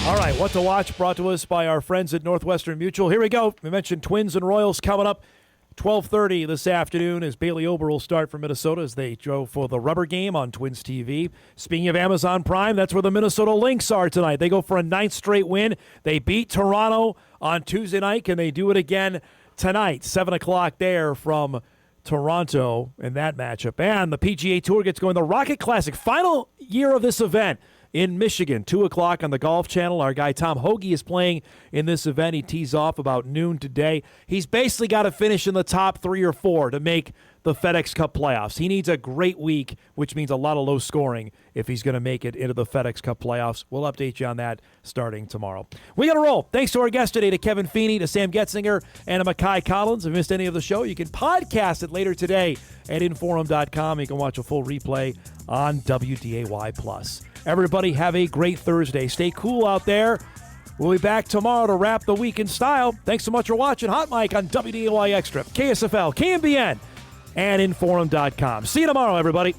All right, what to watch brought to us by our friends at Northwestern Mutual. Here we go. We mentioned Twins and Royals coming up 12:30 this afternoon as Bailey Ober will start for Minnesota as they go for the rubber game on Twins TV. Speaking of Amazon Prime, that's where the Minnesota Lynx are tonight. They go for a 9th straight win. They beat Toronto on Tuesday night. Can they do it again tonight? 7 o'clock there from Toronto in that matchup. And the PGA Tour gets going. The Rocket Classic, final year of this event in Michigan, 2 o'clock on the Golf Channel. Our guy Tom Hoagie is playing in this event. He tees off about noon today. He's basically got to finish in the top 3 or 4 to make the FedEx Cup playoffs. He needs a great week, which means a lot of low scoring if he's going to make it into the FedEx Cup playoffs. We'll update you on that starting tomorrow. We got to roll. Thanks to our guests today, to Kevin Feeney, to Sam Goetzinger, and to Mekhi Collins. If you missed any of the show, you can podcast it later today at Inforum.com. You can watch a full replay on WDAY+. Everybody have a great Thursday. Stay cool out there. We'll be back tomorrow to wrap the week in style. Thanks so much for watching Hot Mic on WDAY Extra, KSFL, KMBN, and Inforum.com. See you tomorrow, everybody.